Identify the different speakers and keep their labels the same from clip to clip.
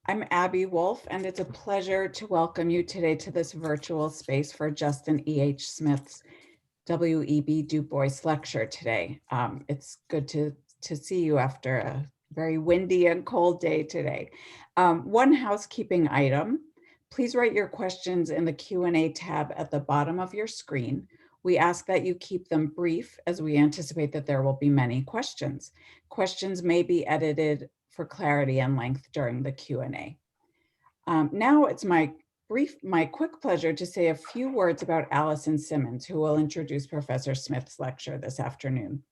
Speaker 1: I'm Abby Wolf, and it's a pleasure to welcome you today to this virtual space for Justin E.H. Smith's W.E.B. Du Bois lecture today. It's good to see you after a very windy and cold day today. One housekeeping item, please write your questions in the Q&A tab at the bottom of your screen. We ask that you keep them brief as we anticipate that there will be many questions. Questions may be edited for clarity and length during the Q&A. Now it's my quick pleasure to say a few words about Allison Simmons, who will introduce Professor Smith's lecture this afternoon.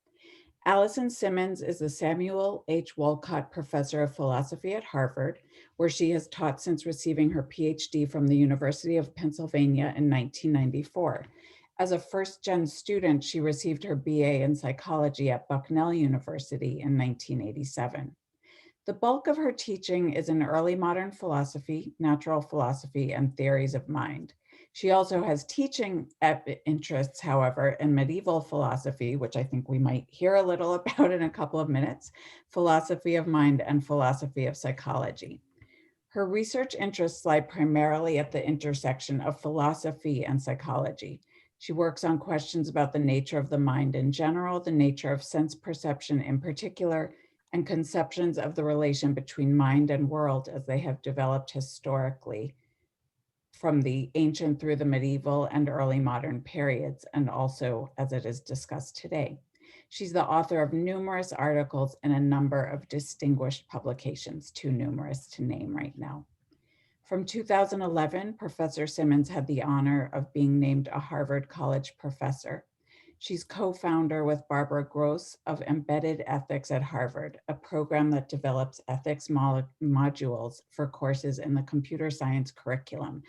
Speaker 1: Allison Simmons is the Samuel H. Wolcott Professor of Philosophy at Harvard, where she has taught since receiving her PhD from the University of Pennsylvania in 1994. As a first-gen student, she received her BA in psychology at Bucknell University in 1987. The bulk of her teaching is in early modern philosophy, natural philosophy, and theories of mind. She also has teaching interests, however, in medieval philosophy, which I think we might hear a little about in a couple of minutes, philosophy of mind, and philosophy of psychology. Her research interests lie primarily at the intersection of philosophy and psychology. She works on questions about the nature of the mind in general, the nature of sense perception in particular, and conceptions of the relation between mind and world as they have developed historically from the ancient through the medieval and early modern periods, and also as it is discussed today. She's the author of numerous articles and a number of distinguished publications, too numerous to name right now. From 2011, Professor Simmons had the honor of being named a Harvard College professor. She's co-founder with Barbara Gross of Embedded Ethics at Harvard, a program that develops ethics modules for courses in the computer science curriculum.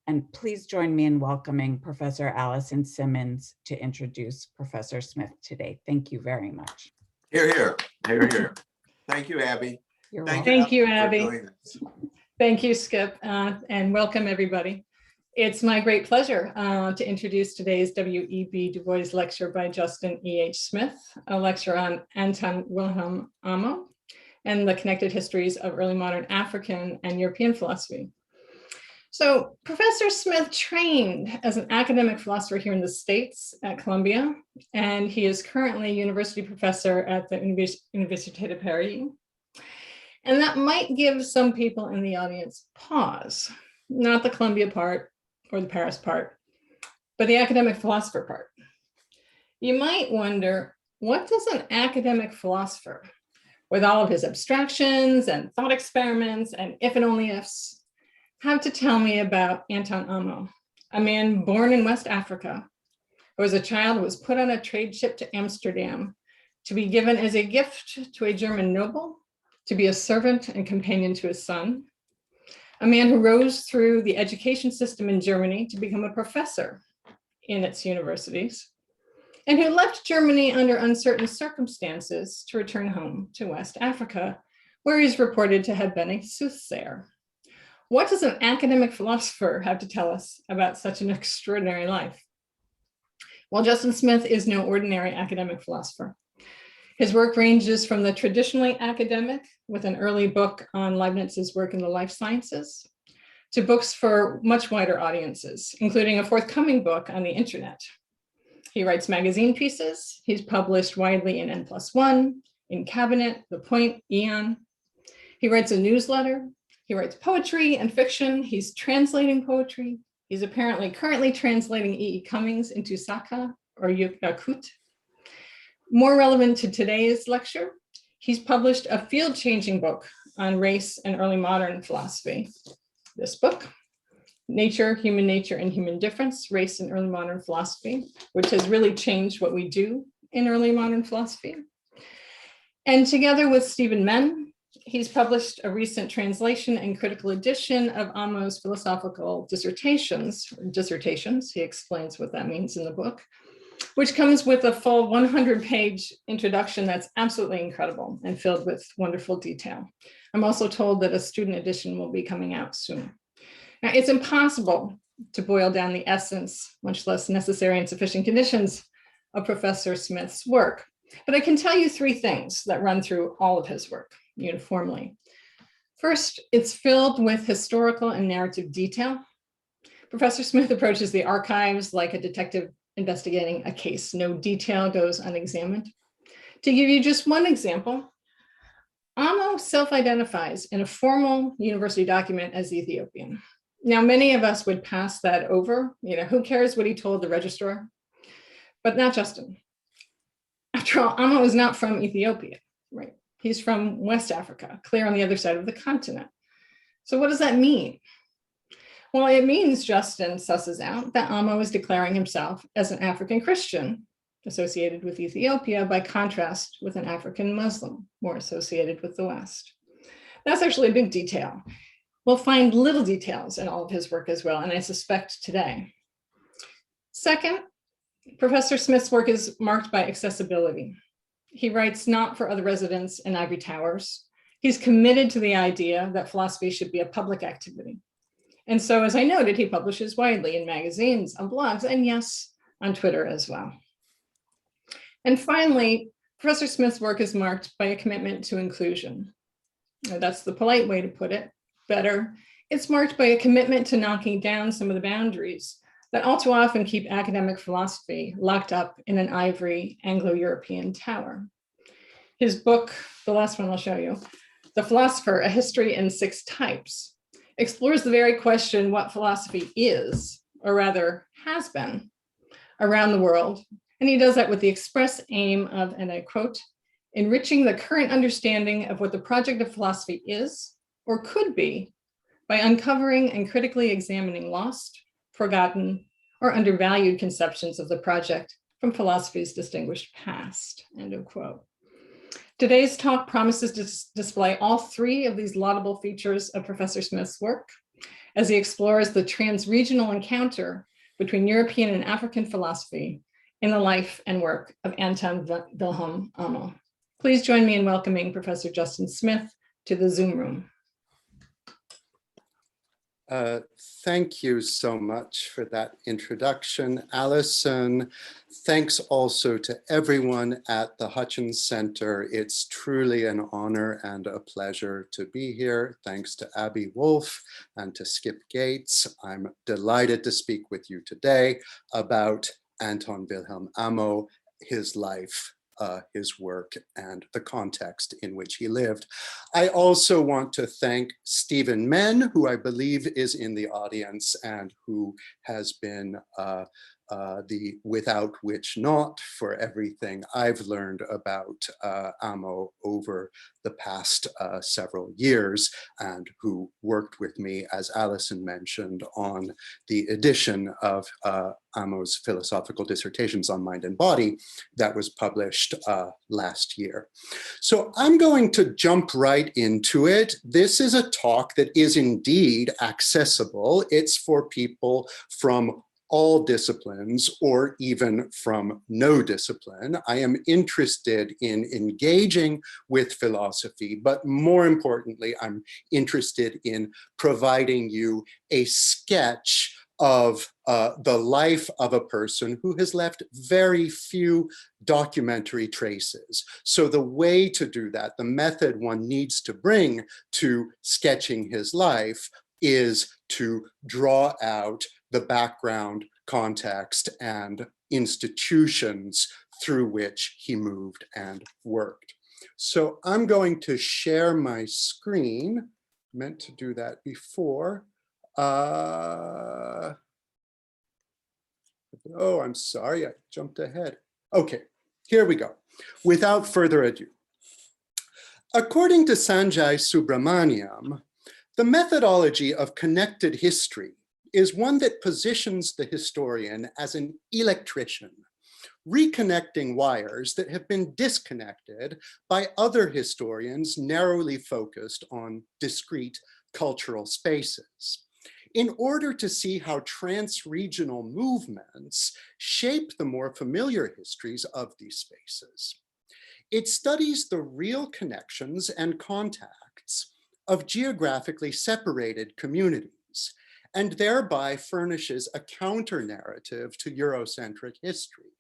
Speaker 1: And please join me in welcoming Professor Allison Simmons to introduce Professor Smith today. Thank you very much.
Speaker 2: Hear, hear, hear, hear. Thank you, Abby.
Speaker 3: Thank you, Abby. Thank you, Skip, and welcome everybody. It's my great pleasure to introduce today's W.E.B. Du Bois lecture by Justin E.H. Smith, a lecture on Anton Wilhelm Amo and the connected histories of early modern African and European philosophy. So Professor Smith trained as an academic philosopher here in the States at Columbia, and he is currently a university professor at the Université de Paris. And that might give some people in the audience pause, not the Columbia part or the Paris part, but the academic philosopher part. You might wonder, what does an academic philosopher, with all of his abstractions and thought experiments and if and only ifs, have to tell me about Anton Amo, a man born in West Africa, who as a child was put on a trade ship to Amsterdam to be given as a gift to a German noble, to be a servant and companion to his son, a man who rose through the education system in Germany to become a professor in its universities, and who left Germany under uncertain circumstances to return home to West Africa, where he's reported to have been a soothsayer. What does an academic philosopher have to tell us about such an extraordinary life? Well, Justin Smith is no ordinary academic philosopher. His work ranges from the traditionally academic, with an early book on Leibniz's work in the life sciences, to books for much wider audiences, including a forthcoming book on the internet. He writes magazine pieces. He's published widely in N+1, in Cabinet, The Point, Eon. He writes a newsletter. He writes poetry and fiction. He's translating poetry. He's apparently currently translating E.E. Cummings into Saka or Yakut. More relevant to today's lecture, he's published a field-changing book on race and early modern philosophy. This book, Nature, Human Nature, and Human Difference, Race and Early Modern Philosophy, which has really changed what we do in early modern philosophy. And together with Stephen Menn, he's published a recent translation and critical edition of Amo's philosophical dissertations. He explains what that means in the book, which comes with a full 100-page introduction that's absolutely incredible and filled with wonderful detail. I'm also told that a student edition will be coming out soon. Now, it's impossible to boil down the essence, much less necessary and sufficient conditions, of Professor Smith's work, but I can tell you three things that run through all of his work uniformly. First, it's filled with historical and narrative detail. Professor Smith approaches the archives like a detective investigating a case. No detail goes unexamined. To give you just one example, Amo self-identifies in a formal university document as Ethiopian. Now, many of us would pass that over. Who cares what he told the registrar? But not Justin. After all, Amo is not from Ethiopia, right? He's from West Africa, clear on the other side of the continent. So what does that mean? Well, it means Justin susses out that Amo is declaring himself as an African Christian associated with Ethiopia, by contrast with an African Muslim, more associated with the West. That's actually a big detail. We'll find little details in all of his work as well, and I suspect today. Second, Professor Smith's work is marked by accessibility. He writes not for other residents in ivory towers. He's committed to the idea that philosophy should be a public activity. And so, as I noted, he publishes widely in magazines, on blogs, and yes, on Twitter as well. And finally, Professor Smith's work is marked by a commitment to inclusion. Now, that's the polite way to put it. Better, it's marked by a commitment to knocking down some of the boundaries that all too often keep academic philosophy locked up in an ivory Anglo-European tower. His book, the last one I'll show you, The Philosopher, A History in 6 Types, explores the very question what philosophy is, or rather has been, around the world. And he does that with the express aim of, and I quote, enriching the current understanding of what the project of philosophy is, or could be, by uncovering and critically examining lost, forgotten, or undervalued conceptions of the project from philosophy's distinguished past, end of quote. Today's talk promises to display all 3 of these laudable features of Professor Smith's work as he explores the trans-regional encounter between European and African philosophy in the life and work of Anton Wilhelm Amo. Please join me in welcoming Professor Justin Smith to the Zoom room.
Speaker 4: Thank you so much for that introduction, Allison. Thanks also to everyone at the Hutchins Center. It's truly an honor and a pleasure to be here. Thanks to Abby Wolf and to Skip Gates. I'm delighted to speak with you today about Anton Wilhelm Amo, his life, his work, and the context in which he lived. I also want to thank Stephen Menn, who I believe is in the audience and who has been the without which not for everything I've learned about Amo over the past several years, and who worked with me, as Allison mentioned, on the edition of Amo's philosophical dissertations on mind and body that was published last year. So I'm going to jump right into it. This is a talk that is indeed accessible. It's for people from all disciplines or even from no discipline. I am interested in engaging with philosophy, but more importantly, I'm interested in providing you a sketch of the life of a person who has left very few documentary traces. So the way to do that, the method one needs to bring to sketching his life, is to draw out the background, context, and institutions through which he moved and worked. So I'm going to share my screen. Meant to do that before. Oh, I'm sorry, I jumped ahead. Okay, here we go. Without further ado. According to Sanjay Subramaniam, the methodology of connected history is one that positions the historian as an electrician, reconnecting wires that have been disconnected by other historians narrowly focused on discrete cultural spaces, in order to see how trans-regional movements shape the more familiar histories of these spaces. It studies the real connections and contacts of geographically separated communities, and thereby furnishes a counter-narrative to Eurocentric history,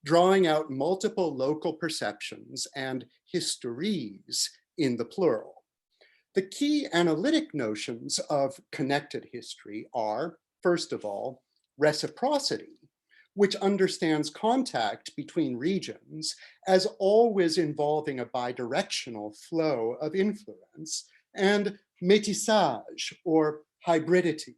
Speaker 4: drawing out multiple local perceptions and histories in the plural. The key analytic notions of connected history are, first of all, reciprocity, which understands contact between regions as always involving a bidirectional flow of influence, and métissage, or hybridity,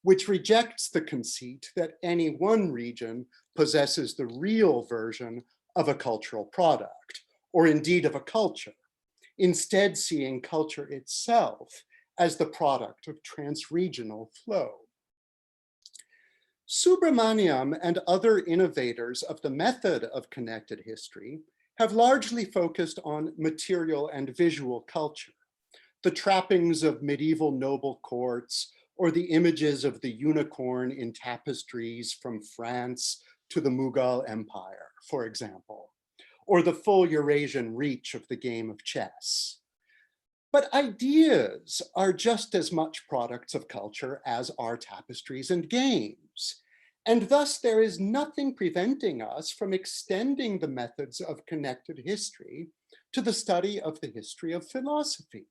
Speaker 4: which rejects the conceit that any one region possesses the real version of a cultural product, or indeed of a culture, instead seeing culture itself as the product of transregional flow. Subramaniam and other innovators of the method of connected history have largely focused on material and visual culture, the trappings of medieval noble courts, or the images of the unicorn in tapestries from France to the Mughal Empire, for example, or the full Eurasian reach of the game of chess. But ideas are just as much products of culture as are tapestries and games. And thus there is nothing preventing us from extending the methods of connected history to the study of the history of philosophy.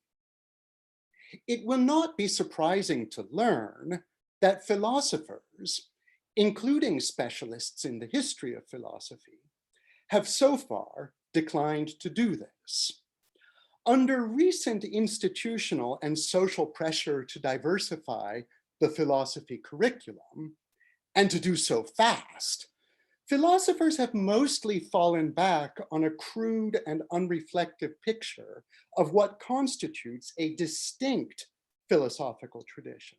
Speaker 4: It will not be surprising to learn that philosophers, including specialists in the history of philosophy, have so far declined to do this. Under recent institutional and social pressure to diversify the philosophy curriculum, and to do so fast, philosophers have mostly fallen back on a crude and unreflective picture of what constitutes a distinct philosophical tradition.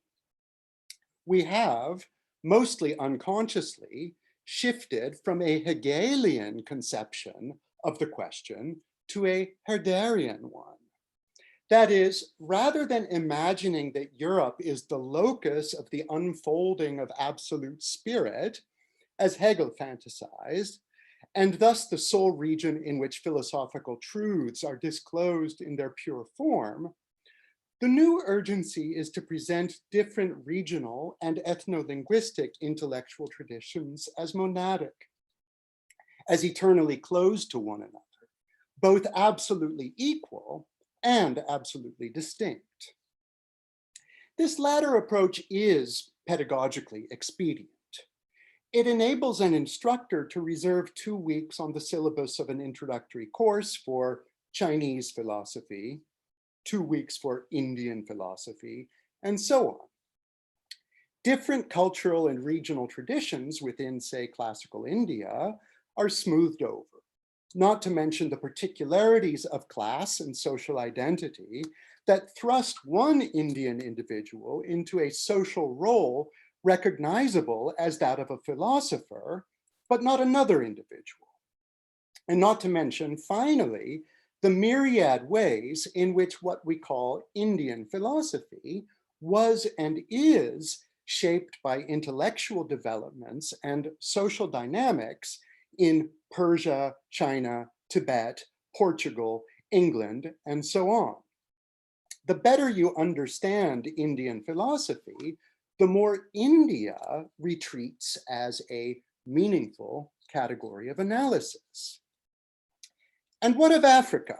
Speaker 4: We have, mostly unconsciously, shifted from a Hegelian conception of the question to a Herderian one. That is, rather than imagining that Europe is the locus of the unfolding of absolute spirit, as Hegel fantasized, and thus the sole region in which philosophical truths are disclosed in their pure form, the new urgency is to present different regional and ethno-linguistic intellectual traditions as monadic, as eternally closed to one another, both absolutely equal and absolutely distinct. This latter approach is pedagogically expedient. It enables an instructor to reserve 2 weeks on the syllabus of an introductory course for Chinese philosophy, 2 weeks for Indian philosophy, and so on. Different cultural and regional traditions within, say, classical India are smoothed over, not to mention the particularities of class and social identity that thrust one Indian individual into a social role recognizable as that of a philosopher, but not another individual. And not to mention, finally, the myriad ways in which what we call Indian philosophy was and is shaped by intellectual developments and social dynamics in Persia, China, Tibet, Portugal, England, and so on. The better you understand Indian philosophy, the more India retreats as a meaningful category of analysis. And what of Africa?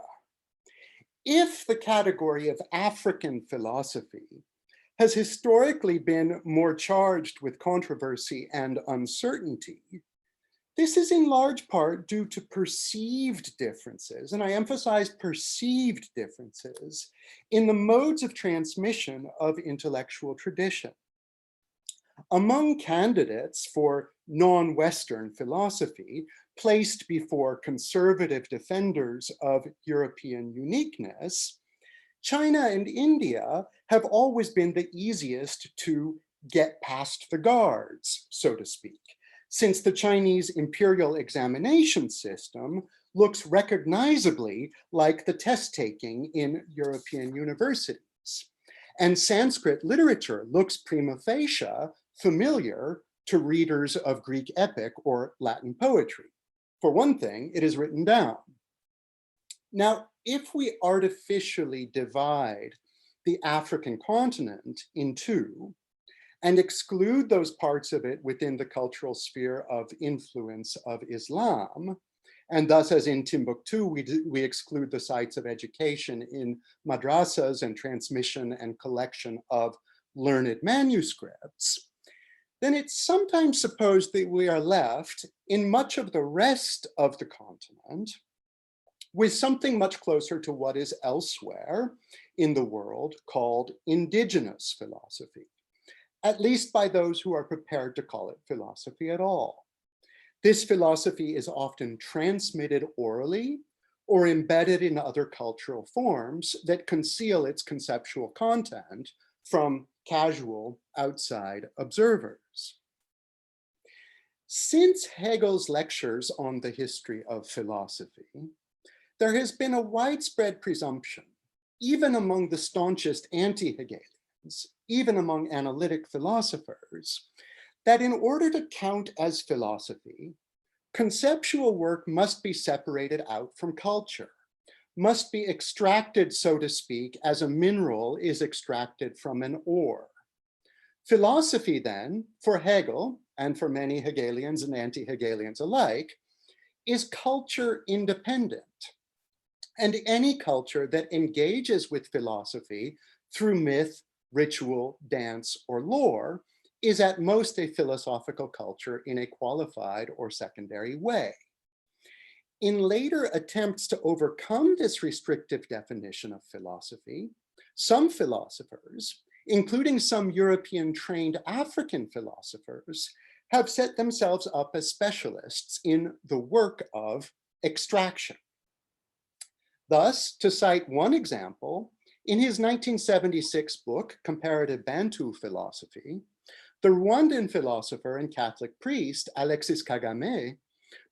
Speaker 4: If the category of African philosophy has historically been more charged with controversy and uncertainty, this is in large part due to perceived differences, and I emphasize perceived differences, in the modes of transmission of intellectual tradition. Among candidates for non-Western philosophy, placed before conservative defenders of European uniqueness, China and India have always been the easiest to get past the guards, so to speak, since the Chinese imperial examination system looks recognizably like the test taking in European universities. And Sanskrit literature looks prima facie familiar to readers of Greek epic or Latin poetry. For one thing, it is written down. Now, if we artificially divide the African continent in two and exclude those parts of it within the cultural sphere of influence of Islam, And thus, as in Timbuktu, we exclude the sites of education in madrasas and transmission and collection of learned manuscripts, then it's sometimes supposed that we are left in much of the rest of the continent with something much closer to what is elsewhere in the world called indigenous philosophy, at least by those who are prepared to call it philosophy at all. This philosophy is often transmitted orally or embedded in other cultural forms that conceal its conceptual content from casual outside observers. Since Hegel's lectures on the history of philosophy, there has been a widespread presumption, even among the staunchest anti-Hegelians, even among analytic philosophers, that in order to count as philosophy, conceptual work must be separated out from culture, must be extracted, so to speak, as a mineral is extracted from an ore. Philosophy then, for Hegel, and for many Hegelians and anti-Hegelians alike, is culture independent. And any culture that engages with philosophy through myth, ritual, dance, or lore is at most a philosophical culture in a qualified or secondary way. In later attempts to overcome this restrictive definition of philosophy, some philosophers, including some European-trained African philosophers, have set themselves up as specialists in the work of extraction. Thus, to cite one example, in his 1976 book, Comparative Bantu Philosophy, the Rwandan philosopher and Catholic priest, Alexis Kagame,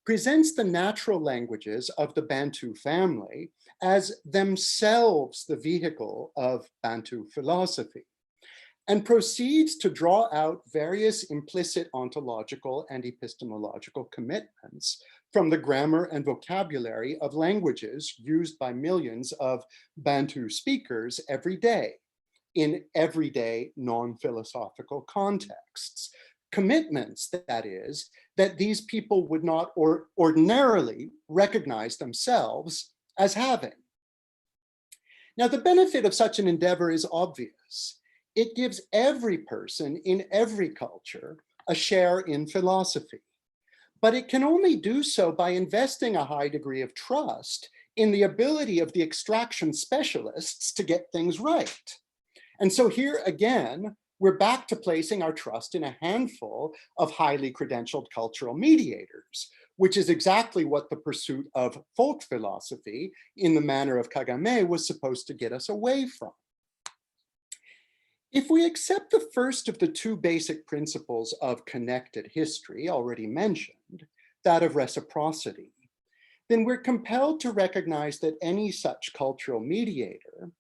Speaker 4: presents the natural languages of the Bantu family as themselves the vehicle of Bantu philosophy, and proceeds to draw out various implicit ontological and epistemological commitments from the grammar and vocabulary of languages used by millions of Bantu speakers every day, in everyday non-philosophical contexts. Commitments, that is, that these people would not ordinarily recognize themselves as having. Now, the benefit of such an endeavor is obvious. It gives every person in every culture a share in philosophy, but it can only do so by investing a high degree of trust in the ability of the extraction specialists to get things right. And so here again, we're back to placing our trust in a handful of highly credentialed cultural mediators, which is exactly what the pursuit of folk philosophy in the manner of Kagame was supposed to get us away from. If we accept the first of the two basic principles of connected history already mentioned, that of reciprocity, then we're compelled to recognize that any such cultural mediator,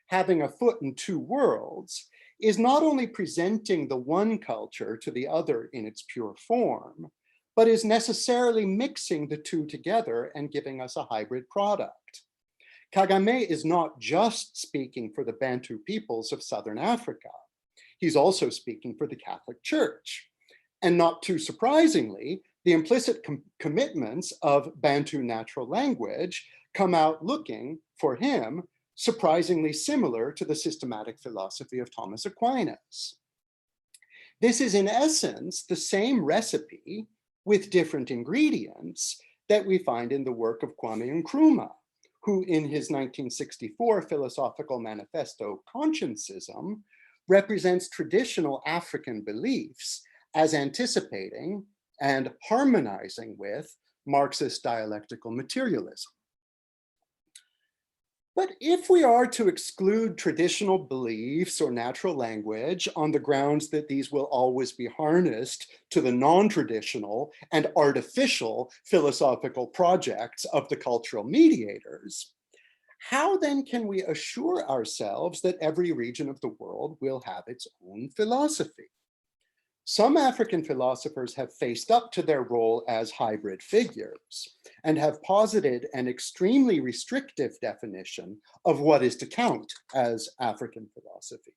Speaker 4: having a foot in two worlds, is not only presenting the one culture to the other in its pure form, but is necessarily mixing the two together and giving us a hybrid product. Kagame is not just speaking for the Bantu peoples of Southern Africa. He's also speaking for the Catholic Church. And not too surprisingly, the implicit commitments of Bantu natural language come out looking, for him, surprisingly similar to the systematic philosophy of Thomas Aquinas. This is in essence the same recipe with different ingredients that we find in the work of Kwame Nkrumah, who in his 1964 philosophical manifesto, Consciencism, represents traditional African beliefs as anticipating and harmonizing with Marxist dialectical materialism. But if we are to exclude traditional beliefs or natural language on the grounds that these will always be harnessed to the non-traditional and artificial philosophical projects of the cultural mediators, how then can we assure ourselves that every region of the world will have its own philosophy? Some African philosophers have faced up to their role as hybrid figures and have posited an extremely restrictive definition of what is to count as African philosophy.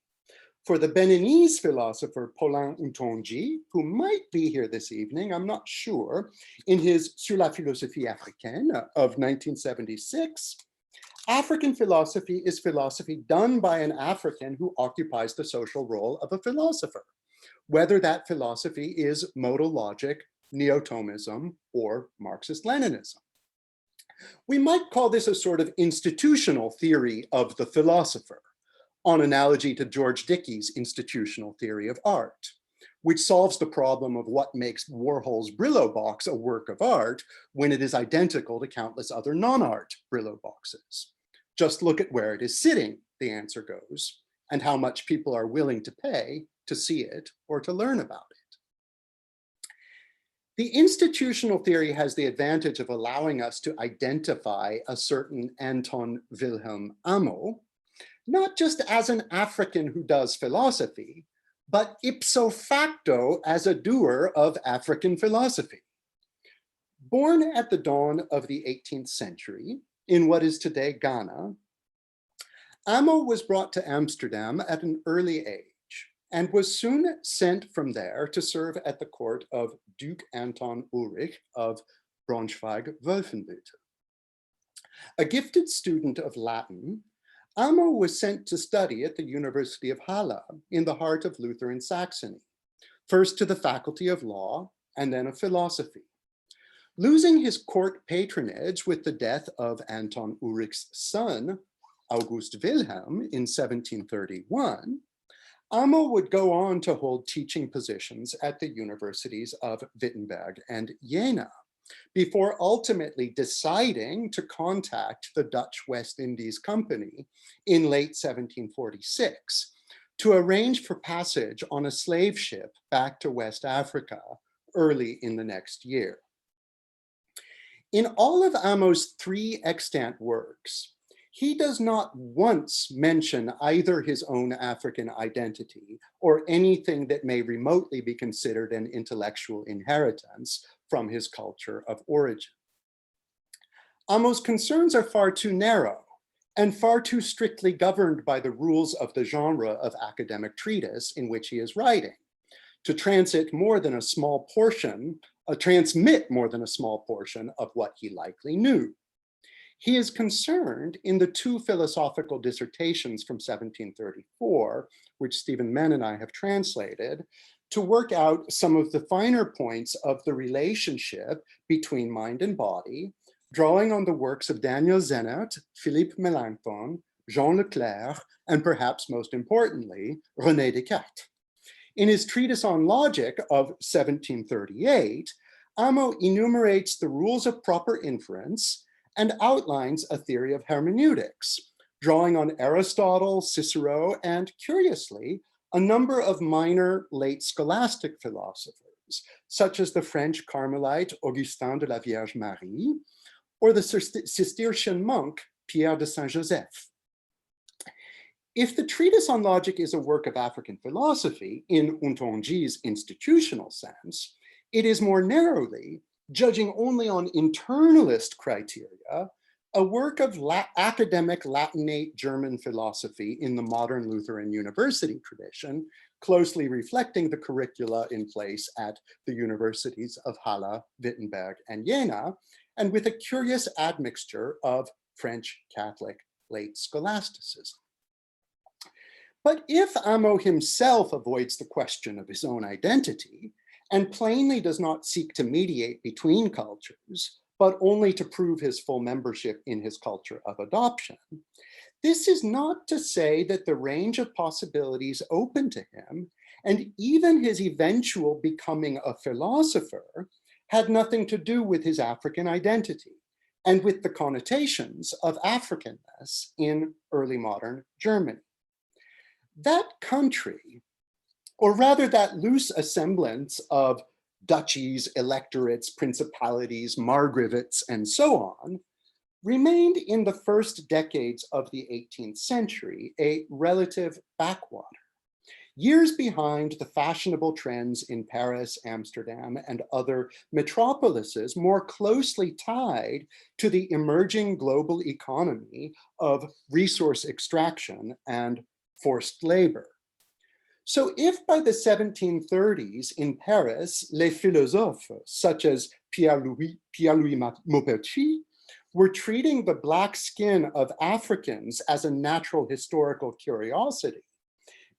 Speaker 4: For the Beninese philosopher Paulin Ntonji, who might be here this evening, I'm not sure, in his Sur la philosophie africaine of 1976, African philosophy is philosophy done by an African who occupies the social role of a philosopher, whether that philosophy is modal logic, neo-Thomism, or Marxist-Leninism. We might call this a sort of institutional theory of the philosopher, on analogy to George Dickey's institutional theory of art, which solves the problem of what makes Warhol's Brillo box a work of art when it is identical to countless other non-art Brillo boxes. Just look at where it is sitting, the answer goes, and how much people are willing to pay to see it or to learn about it. The institutional theory has the advantage of allowing us to identify a certain Anton Wilhelm Amo, not just as an African who does philosophy, but ipso facto as a doer of African philosophy. Born at the dawn of the 18th century in what is today Ghana, Amo was brought to Amsterdam at an early age and was soon sent from there to serve at the court of Duke Anton Ulrich of Braunschweig-Wolfenbüttel. A gifted student of Latin, Amo was sent to study at the University of Halle in the heart of Lutheran Saxony, first to the Faculty of Law and then of Philosophy. Losing his court patronage with the death of Anton Ulrich's son, August Wilhelm, in 1731, Amo would go on to hold teaching positions at the universities of Wittenberg and Jena, before ultimately deciding to contact the Dutch West Indies Company in late 1746 to arrange for passage on a slave ship back to West Africa early in the next year. In all of Amo's 3 extant works, he does not once mention either his own African identity or anything that may remotely be considered an intellectual inheritance from his culture of origin. Amo's concerns are far too narrow and far too strictly governed by the rules of the genre of academic treatise in which he is writing, to transmit more than a small portion of what he likely knew. He is concerned in the 2 philosophical dissertations from 1734, which Stephen Menn and I have translated, to work out some of the finer points of the relationship between mind and body, drawing on the works of Daniel Sennert, Philippe Melanchthon, Jean Leclerc, and perhaps most importantly, René Descartes. In his treatise on logic of 1738, Amo enumerates the rules of proper inference and outlines a theory of hermeneutics, drawing on Aristotle, Cicero, and curiously, a number of minor late scholastic philosophers, such as the French Carmelite Augustin de la Vierge Marie, or the Cistercian monk Pierre de Saint-Joseph. If the treatise on logic is a work of African philosophy in Ntonji's institutional sense, it is more narrowly, judging only on internalist criteria, a work of academic Latinate German philosophy in the modern Lutheran university tradition, closely reflecting the curricula in place at the universities of Halle, Wittenberg, and Jena, and with a curious admixture of French Catholic late scholasticism. But if Amo himself avoids the question of his own identity, and plainly does not seek to mediate between cultures, but only to prove his full membership in his culture of adoption, this is not to say that the range of possibilities open to him, and even his eventual becoming a philosopher, had nothing to do with his African identity and with the connotations of Africanness in early modern Germany. That country, or rather that loose assemblance of duchies, electorates, principalities, margravets, and so on, remained in the first decades of the 18th century a relative backwater, years behind the fashionable trends in Paris, Amsterdam, and other metropolises more closely tied to the emerging global economy of resource extraction and forced labor. So if by the 1730s in Paris, les philosophes such as Pierre-Louis Maupertuis were treating the black skin of Africans as a natural historical curiosity,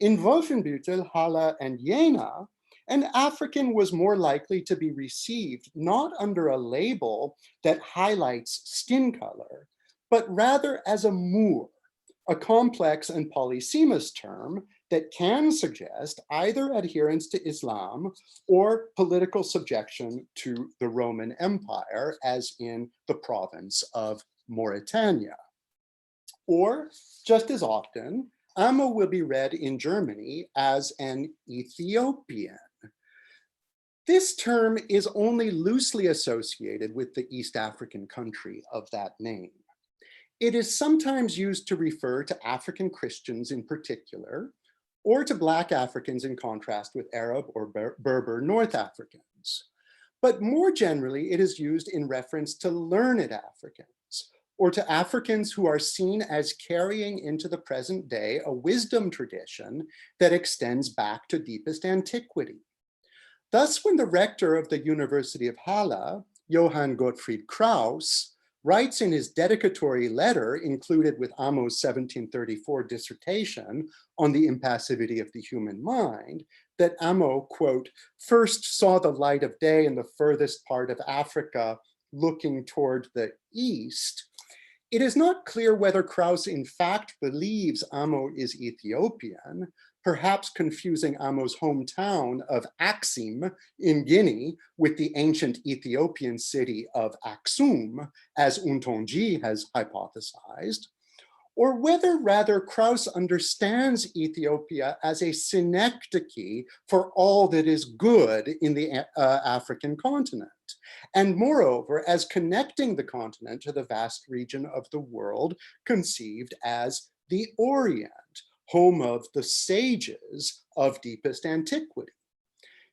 Speaker 4: in Wolfenbüttel, Halle, and Jena, an African was more likely to be received not under a label that highlights skin color, but rather as a Moor, a complex and polysemous term that can suggest either adherence to Islam or political subjection to the Roman Empire, as in the province of Mauritania. Or, just as often, Amo will be read in Germany as an Ethiopian. This term is only loosely associated with the East African country of that name. It is sometimes used to refer to African Christians in particular, or to Black Africans in contrast with Arab or Berber North Africans. But more generally, it is used in reference to learned Africans, or to Africans who are seen as carrying into the present day a wisdom tradition that extends back to deepest antiquity. Thus, when the rector of the University of Halle, Johann Gottfried Krauss, writes in his dedicatory letter included with Amo's 1734 dissertation on the impassivity of the human mind, that Amo, quote, first saw the light of day in the furthest part of Africa looking toward the east, it is not clear whether Krauss in fact believes Amo is Ethiopian, perhaps confusing Amo's hometown of Axim in Guinea with the ancient Ethiopian city of Aksum, as Untonji has hypothesized, or whether rather Krauss understands Ethiopia as a synecdoche for all that is good in the African continent, and moreover, as connecting the continent to the vast region of the world conceived as the Orient, home of the sages of deepest antiquity.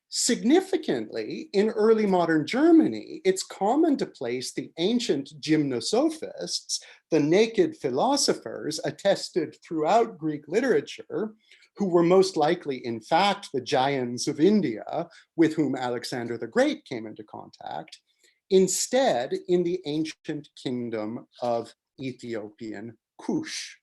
Speaker 4: Significantly, in early modern Germany, it's common to place the ancient gymnosophists, the naked philosophers attested throughout Greek literature, who were most likely, in fact, the giants of India with whom Alexander the Great came into contact, instead in the ancient kingdom of Ethiopian Kush.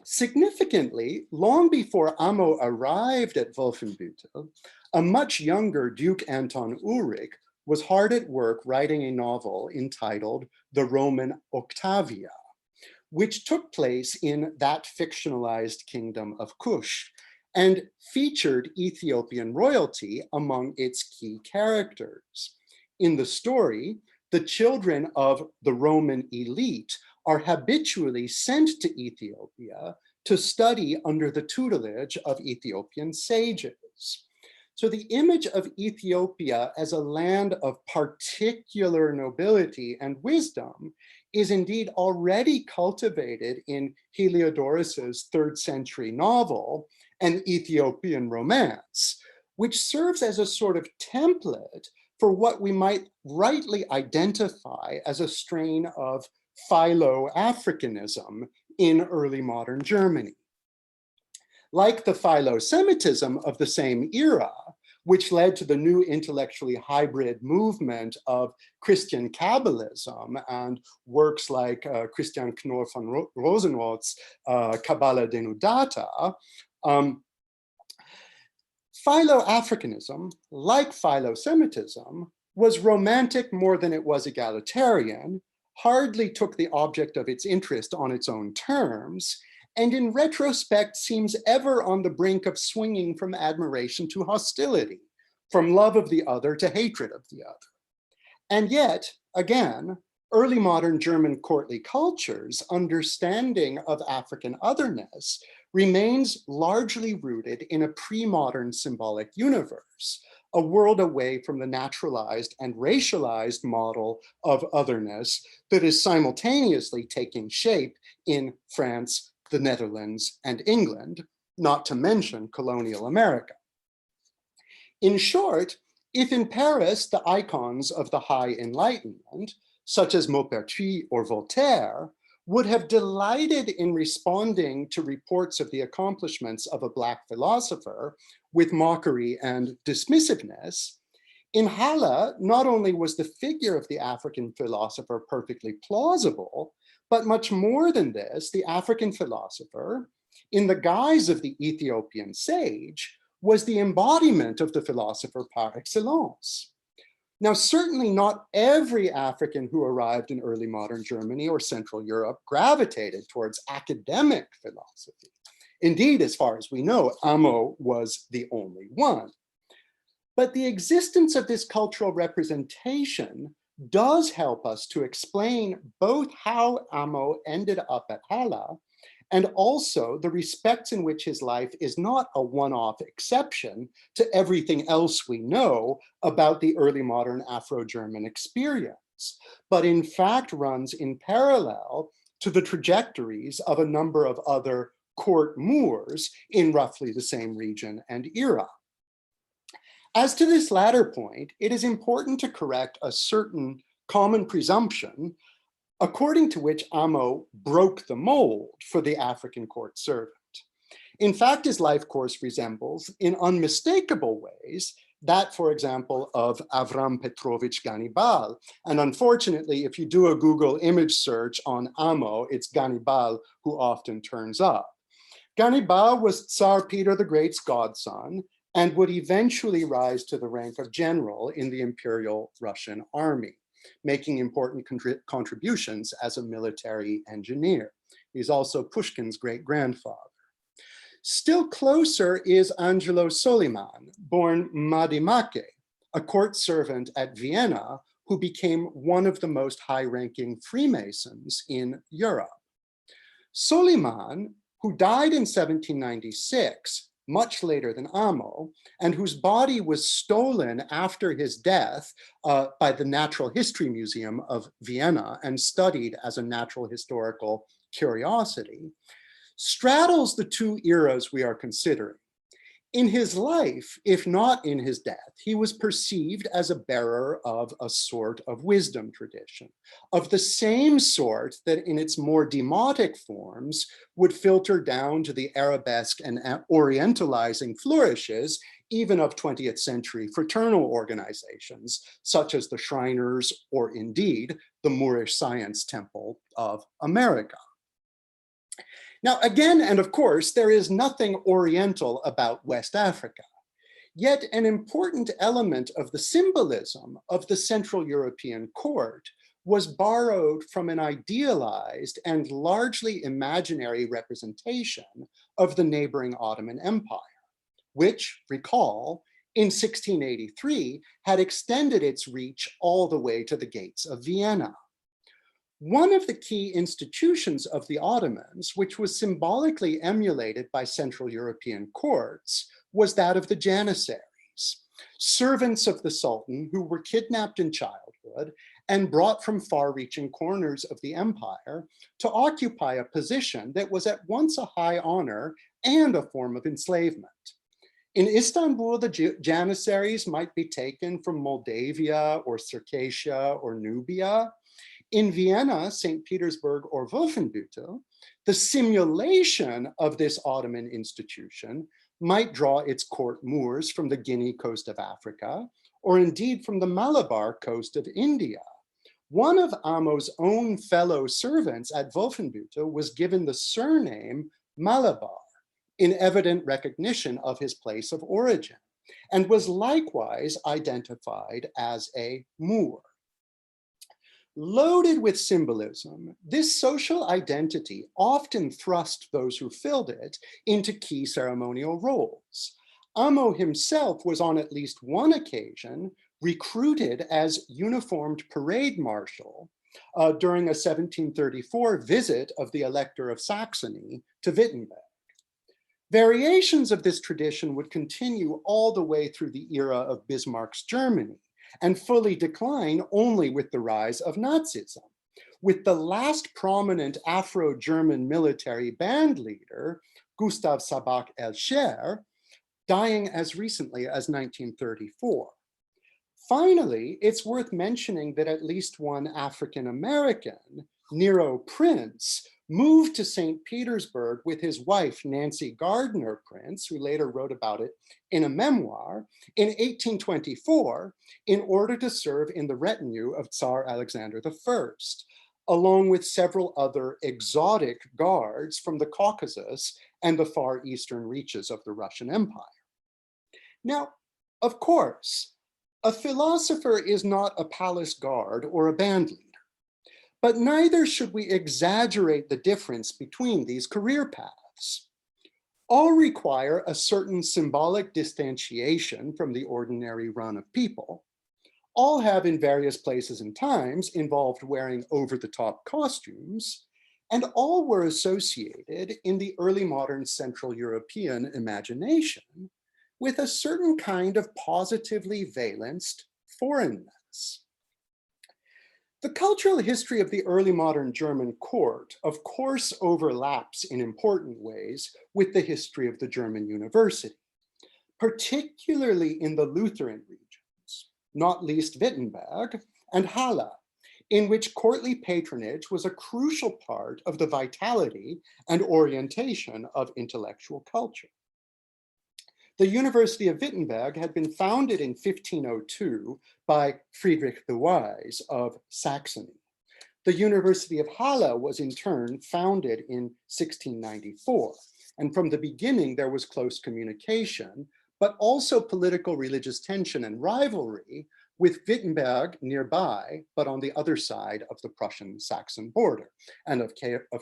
Speaker 4: Significantly, long before Amo arrived at Wolfenbüttel, a much younger Duke Anton Ulrich was hard at work writing a novel entitled The Roman Octavia, which took place in that fictionalized kingdom of Kush and featured Ethiopian royalty among its key characters. In the story, the children of the Roman elite are habitually sent to Ethiopia to study under the tutelage of Ethiopian sages. So the image of Ethiopia as a land of particular nobility and wisdom is indeed already cultivated in Heliodorus's 3rd century novel, An Ethiopian Romance, which serves as a sort of template for what we might rightly identify as a strain of Philo-Africanism in early modern Germany. Like the Philo-Semitism of the same era, which led to the new intellectually hybrid movement of Christian Kabbalism and works like Christian Knorr von Rosenroth's Kabbalah Denudata, Philo-Africanism, like Philo-Semitism, was romantic more than it was egalitarian, hardly took the object of its interest on its own terms, and in retrospect seems ever on the brink of swinging from admiration to hostility, from love of the other to hatred of the other. And yet, again, early modern German courtly culture's understanding of African otherness remains largely rooted in a pre-modern symbolic universe, a world away from the naturalized and racialized model of otherness that is simultaneously taking shape in France, the Netherlands, and England, not to mention colonial America. In short, if in Paris the icons of the High Enlightenment, such as Maupertuis or Voltaire, would have delighted in responding to reports of the accomplishments of a Black philosopher with mockery and dismissiveness, in Halle, not only was the figure of the African philosopher perfectly plausible, but much more than this, the African philosopher, in the guise of the Ethiopian sage, was the embodiment of the philosopher par excellence. Now, certainly not every African who arrived in early modern Germany or Central Europe gravitated towards academic philosophy. Indeed, as far as we know, Amo was the only one. But the existence of this cultural representation does help us to explain both how Amo ended up at Halle and also the respects in which his life is not a one-off exception to everything else we know about the early modern Afro-German experience, but in fact runs in parallel to the trajectories of a number of other court Moors in roughly the same region and era. As to this latter point, it is important to correct a certain common presumption according to which Amo broke the mold for the African court servant. In fact, his life course resembles, in unmistakable ways, that, for example, of Avram Petrovich Gannibal. And unfortunately, if you do a Google image search on Amo, it's Gannibal who often turns up. Gannibal was Tsar Peter the Great's godson and would eventually rise to the rank of general in the Imperial Russian Army, making important contributions as a military engineer. He's also Pushkin's great-grandfather. Still closer is Angelo Soliman, born Madimake, a court servant at Vienna who became one of the most high-ranking Freemasons in Europe. Soliman, who died in 1796, much later than Amo, and whose body was stolen after his death by the Natural History Museum of Vienna and studied as a natural historical curiosity, straddles the two eras we are considering. In his life, if not in his death, he was perceived as a bearer of a sort of wisdom tradition, of the same sort that in its more demotic forms would filter down to the arabesque and orientalizing flourishes even of 20th century fraternal organizations, such as the Shriners or indeed the Moorish Science Temple of America. Now, again, and of course, there is nothing Oriental about West Africa. Yet an important element of the symbolism of the Central European court was borrowed from an idealized and largely imaginary representation of the neighboring Ottoman Empire, which, recall, in 1683 had extended its reach all the way to the gates of Vienna. One of the key institutions of the Ottomans, which was symbolically emulated by Central European courts, was that of the Janissaries, servants of the Sultan who were kidnapped in childhood and brought from far-reaching corners of the empire to occupy a position that was at once a high honor and a form of enslavement. In Istanbul, the Janissaries might be taken from Moldavia or Circassia or Nubia. In Vienna, St. Petersburg, or Wolfenbüttel, the simulation of this Ottoman institution might draw its court Moors from the Guinea coast of Africa, or indeed from the Malabar coast of India. One of Amo's own fellow servants at Wolfenbüttel was given the surname Malabar, in evident recognition of his place of origin, and was likewise identified as a Moor. Loaded with symbolism, this social identity often thrust those who filled it into key ceremonial roles. Amo himself was on at least one occasion recruited as uniformed parade marshal during a 1734 visit of the Elector of Saxony to Wittenberg. Variations of this tradition would continue all the way through the era of Bismarck's Germany, and fully decline only with the rise of Nazism, with the last prominent Afro-German military band leader, Gustav Sabak el-Sher, dying as recently as 1934. Finally, it's worth mentioning that at least one African-American, Nero Prince, moved to St. Petersburg with his wife, Nancy Gardner Prince, who later wrote about it in a memoir, in 1824, in order to serve in the retinue of Tsar Alexander I, along with several other exotic guards from the Caucasus and the far eastern reaches of the Russian Empire. Now, of course, a philosopher is not a palace guard or a band leader, but neither should we exaggerate the difference between these career paths. All require a certain symbolic distantiation from the ordinary run of people. All have in various places and times involved wearing over-the-top costumes, and all were associated in the early modern Central European imagination with a certain kind of positively valenced foreignness. The cultural history of the early modern German court, of course, overlaps in important ways with the history of the German university, particularly in the Lutheran regions, not least Wittenberg and Halle, in which courtly patronage was a crucial part of the vitality and orientation of intellectual culture. The University of Wittenberg had been founded in 1502 by Friedrich the Wise of Saxony. The University of Halle was in turn founded in 1694. And from the beginning, there was close communication, but also political religious tension and rivalry with Wittenberg nearby, but on the other side of the Prussian-Saxon border. And of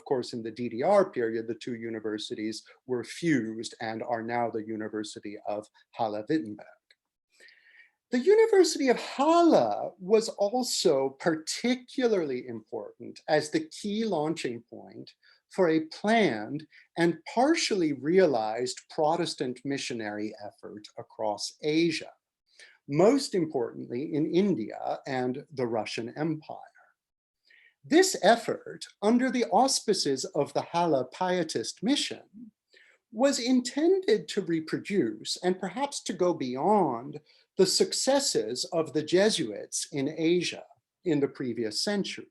Speaker 4: course, in the DDR period, the two universities were fused and are now the University of Halle-Wittenberg. The University of Halle was also particularly important as the key launching point for a planned and partially realized Protestant missionary effort across Asia, most importantly in India and the Russian Empire. This effort, under the auspices of the Halle Pietist Mission, was intended to reproduce and perhaps to go beyond the successes of the Jesuits in Asia in the previous century.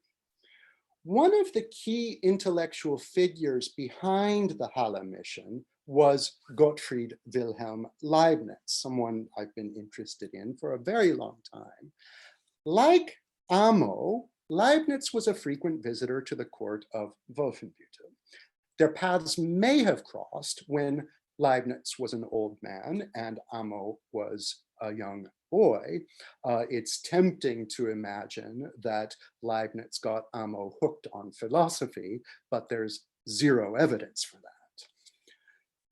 Speaker 4: One of the key intellectual figures behind the Halle mission was Gottfried Wilhelm Leibniz, someone I've been interested in for a very long time. Like Amo, Leibniz was a frequent visitor to the court of Wolfenbüttel. Their paths may have crossed when Leibniz was an old man and Amo was a young boy. It's tempting to imagine that Leibniz got Amo hooked on philosophy, but there's zero evidence for that.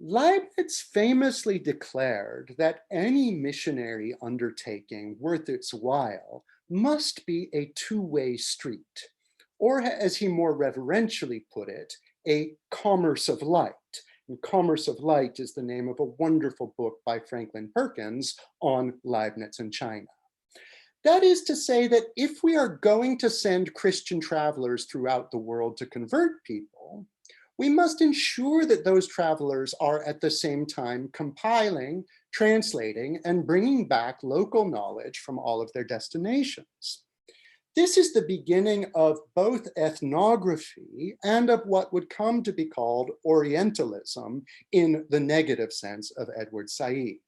Speaker 4: Leibniz famously declared that any missionary undertaking worth its while must be a two-way street, or as he more reverentially put it, a commerce of light. And Commerce of Light is the name of a wonderful book by Franklin Perkins on Leibniz and China. That is to say that if we are going to send Christian travelers throughout the world to convert people, we must ensure that those travelers are at the same time compiling, translating, and bringing back local knowledge from all of their destinations. This is the beginning of both ethnography and of what would come to be called Orientalism in the negative sense of Edward Said,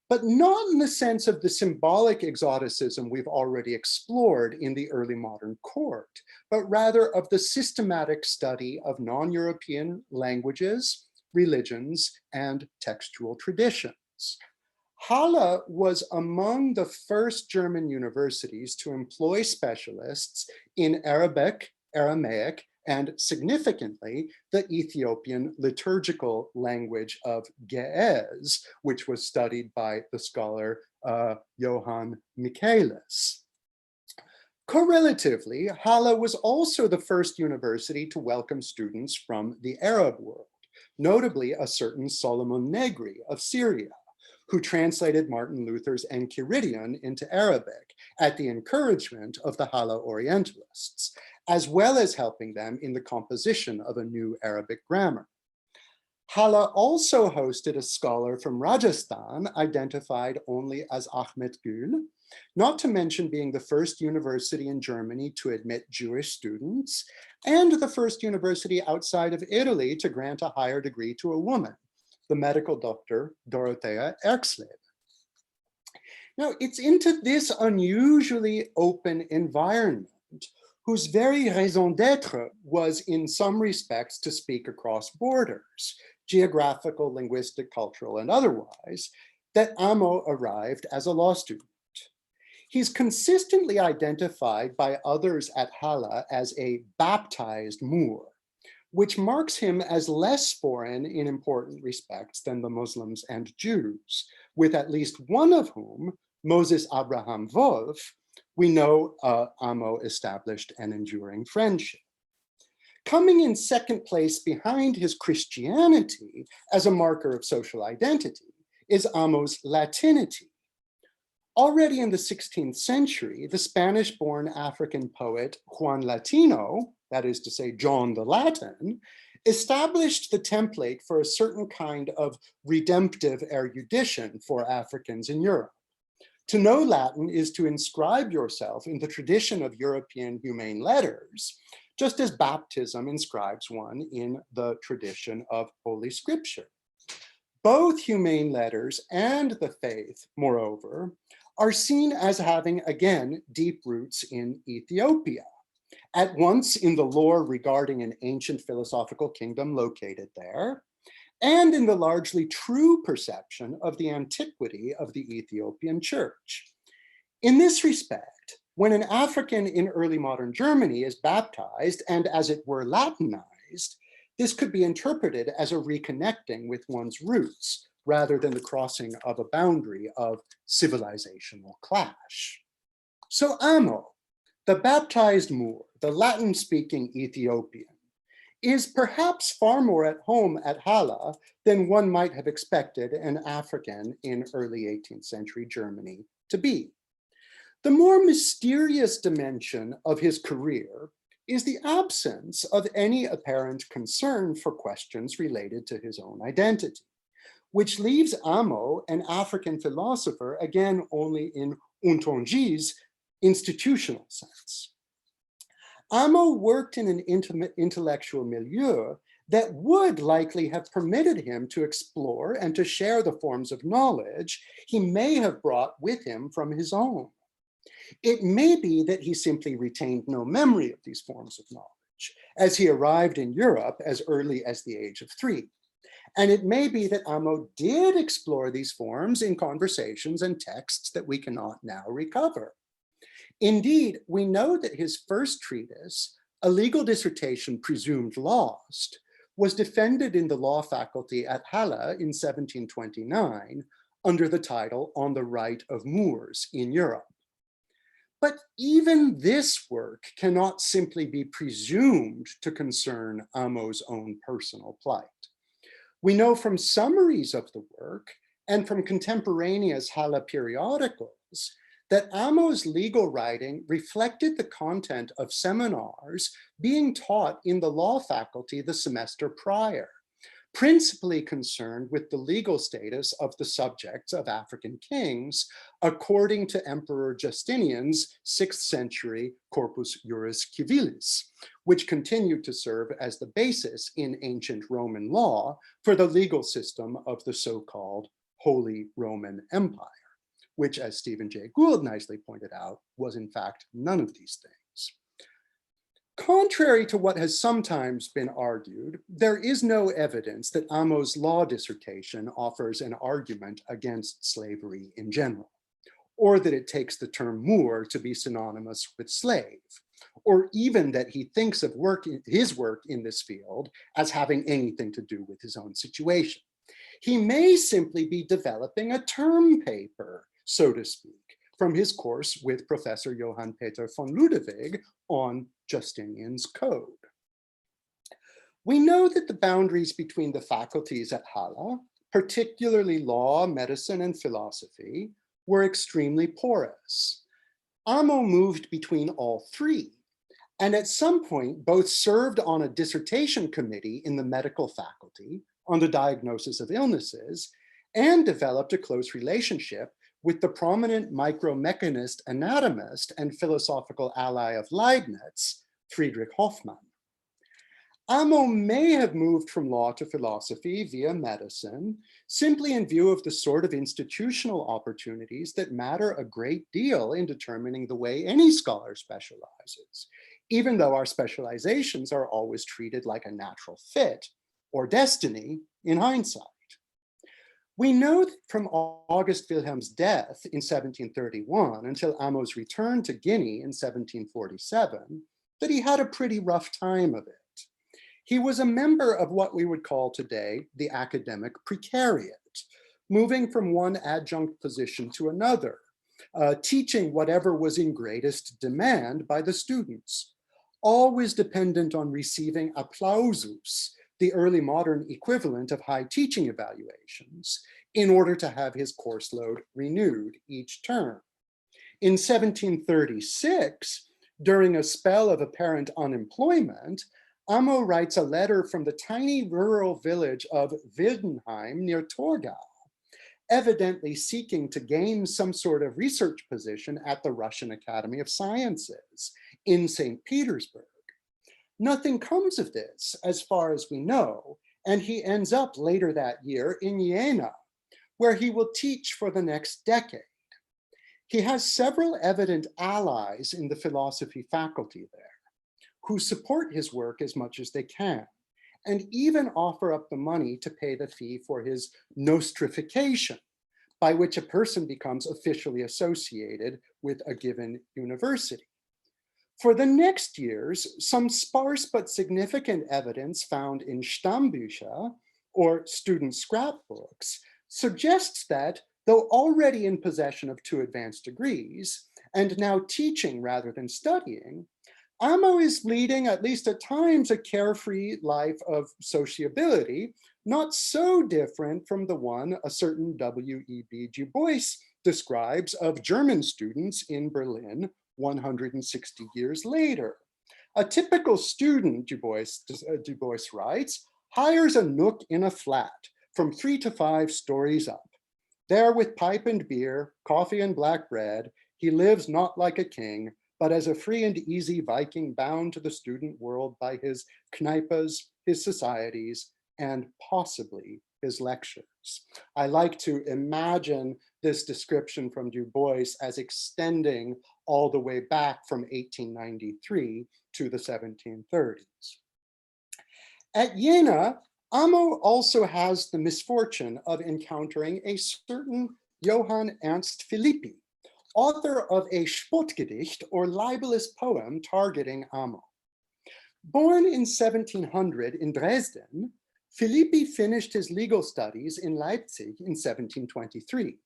Speaker 4: but not in the sense of the symbolic exoticism we've already explored in the early modern court, but rather of the systematic study of non-European languages, religions, and textual traditions. Halle was among the first German universities to employ specialists in Arabic, Aramaic, and significantly, the Ethiopian liturgical language of Ge'ez, which was studied by the scholar Johann Michaelis. Correlatively, Halle was also the first university to welcome students from the Arab world, notably a certain Solomon Negri of Syria, who translated Martin Luther's Enchiridion into Arabic at the encouragement of the Halle Orientalists, as well as helping them in the composition of a new Arabic grammar. Halle also hosted a scholar from Rajasthan, identified only as Ahmed Gül, not to mention being the first university in Germany to admit Jewish students, and the first university outside of Italy to grant a higher degree to a woman, the medical doctor Dorothea Erxleben. Now, it's into this unusually open environment, whose very raison d'etre was in some respects to speak across borders, geographical, linguistic, cultural, and otherwise, that Amo arrived as a law student. He's consistently identified by others at Halle as a baptized Moor, which marks him as less foreign in important respects than the Muslims and Jews, with at least one of whom, Moses Abraham Wolf, we know Amo established an enduring friendship. Coming in second place behind his Christianity as a marker of social identity is Amo's Latinity. Already in the 16th century, the Spanish-born African poet Juan Latino, that is to say John the Latin, established the template for a certain kind of redemptive erudition for Africans in Europe. To know Latin is to inscribe yourself in the tradition of European humane letters, just as baptism inscribes one in the tradition of Holy Scripture. Both humane letters and the faith, moreover, are seen as having, again, deep roots in Ethiopia, at once in the lore regarding an ancient philosophical kingdom located there, and in the largely true perception of the antiquity of the Ethiopian church. In this respect, when an African in early modern Germany is baptized and, as it were, Latinized, this could be interpreted as a reconnecting with one's roots, rather than the crossing of a boundary of civilizational clash. So Amo, the baptized Moor, the Latin-speaking Ethiopian, is perhaps far more at home at Halle than one might have expected an African in early 18th century Germany to be. The more mysterious dimension of his career is the absence of any apparent concern for questions related to his own identity, which leaves Amo an African philosopher, again, only in Untonji's institutional sense. Amo worked in an intimate intellectual milieu that would likely have permitted him to explore and to share the forms of knowledge he may have brought with him from his own. It may be that he simply retained no memory of these forms of knowledge, as he arrived in Europe as early as the age of 3. And it may be that Amo did explore these forms in conversations and texts that we cannot now recover. Indeed, we know that his first treatise, a legal dissertation presumed lost, was defended in the law faculty at Halle in 1729 under the title On the Right of Moors in Europe. But even this work cannot simply be presumed to concern Amo's own personal plight. We know from summaries of the work and from contemporaneous Halle periodicals that Amo's legal writing reflected the content of seminars being taught in the law faculty the semester prior, principally concerned with the legal status of the subjects of African kings, according to Emperor Justinian's 6th century Corpus Juris Civilis, which continued to serve as the basis in ancient Roman law for the legal system of the so-called Holy Roman Empire, which, as Stephen Jay Gould nicely pointed out, was in fact none of these things. Contrary to what has sometimes been argued, there is no evidence that Amo's law dissertation offers an argument against slavery in general, or that it takes the term Moor to be synonymous with slave, or even that he thinks of his work in this field as having anything to do with his own situation. He may simply be developing a term paper, so to speak, from his course with Professor Johann Peter von Ludewig on Justinian's Code. We know that the boundaries between the faculties at Halle, particularly law, medicine, and philosophy, were extremely porous. Amo moved between all three, and at some point both served on a dissertation committee in the medical faculty on the diagnosis of illnesses and developed a close relationship with the prominent micromechanist, anatomist, and philosophical ally of Leibniz, Friedrich Hoffmann. Amo may have moved from law to philosophy via medicine, simply in view of the sort of institutional opportunities that matter a great deal in determining the way any scholar specializes, even though our specializations are always treated like a natural fit or destiny in hindsight. We know that from August Wilhelm's death in 1731 until Amo's return to Guinea in 1747, that he had a pretty rough time of it. He was a member of what we would call today the academic precariat, moving from one adjunct position to another, teaching whatever was in greatest demand by the students, always dependent on receiving applausus, the early modern equivalent of high teaching evaluations, in order to have his course load renewed each term. In 1736, during a spell of apparent unemployment, Amo writes a letter from the tiny rural village of Wildenheim near Torgau, evidently seeking to gain some sort of research position at the Russian Academy of Sciences in St. Petersburg. Nothing comes of this, as far as we know, and he ends up later that year in Jena, where he will teach for the next decade. He has several evident allies in the philosophy faculty there, who support his work as much as they can, and even offer up the money to pay the fee for his nostrification, by which a person becomes officially associated with a given university. For the next years, some sparse but significant evidence found in Stammbücher, or student scrapbooks, suggests that, though already in possession of 2 advanced degrees, and now teaching rather than studying, Amo is leading, at least at times, a carefree life of sociability, not so different from the one a certain W.E.B. Du Bois describes of German students in Berlin 160 years later. A typical student, Du Bois writes, hires a nook in a flat from 3 to 5 stories up. There with pipe and beer, coffee and black bread, he lives not like a king, but as a free and easy Viking bound to the student world by his kneipas, his societies, and possibly his lectures. I like to imagine this description from Du Bois as extending all the way back from 1893 to the 1730s. At Jena, Amo also has the misfortune of encountering a certain Johann Ernst Philippi, author of a Spottgedicht or libellous poem targeting Amo. Born in 1700 in Dresden, Philippi finished his legal studies in Leipzig in 1723,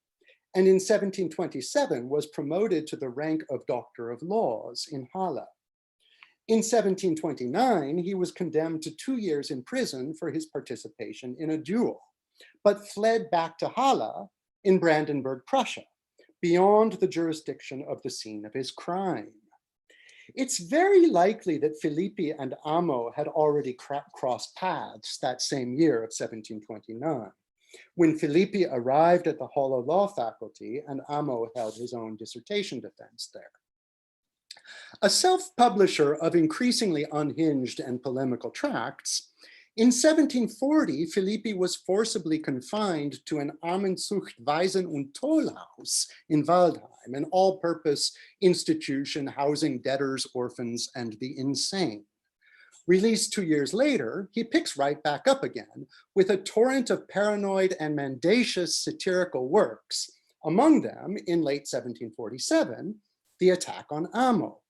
Speaker 4: and in 1727 was promoted to the rank of Doctor of Laws in Halle. In 1729, he was condemned to 2 years in prison for his participation in a duel, but fled back to Halle in Brandenburg, Prussia, beyond the jurisdiction of the scene of his crime. It's very likely that Philippi and Amo had already crossed paths that same year of 1729, when Philippi arrived at the Halle Law Faculty and Amo held his own dissertation defense there. A self-publisher of increasingly unhinged and polemical tracts, in 1740, Philippi was forcibly confined to an Armenzucht, Waisen- und Tollhaus in Waldheim, an all-purpose institution housing debtors, orphans, and the insane. Released 2 years later, he picks right back up again with a torrent of paranoid and mendacious satirical works, among them, in late 1747, the attack on Amo,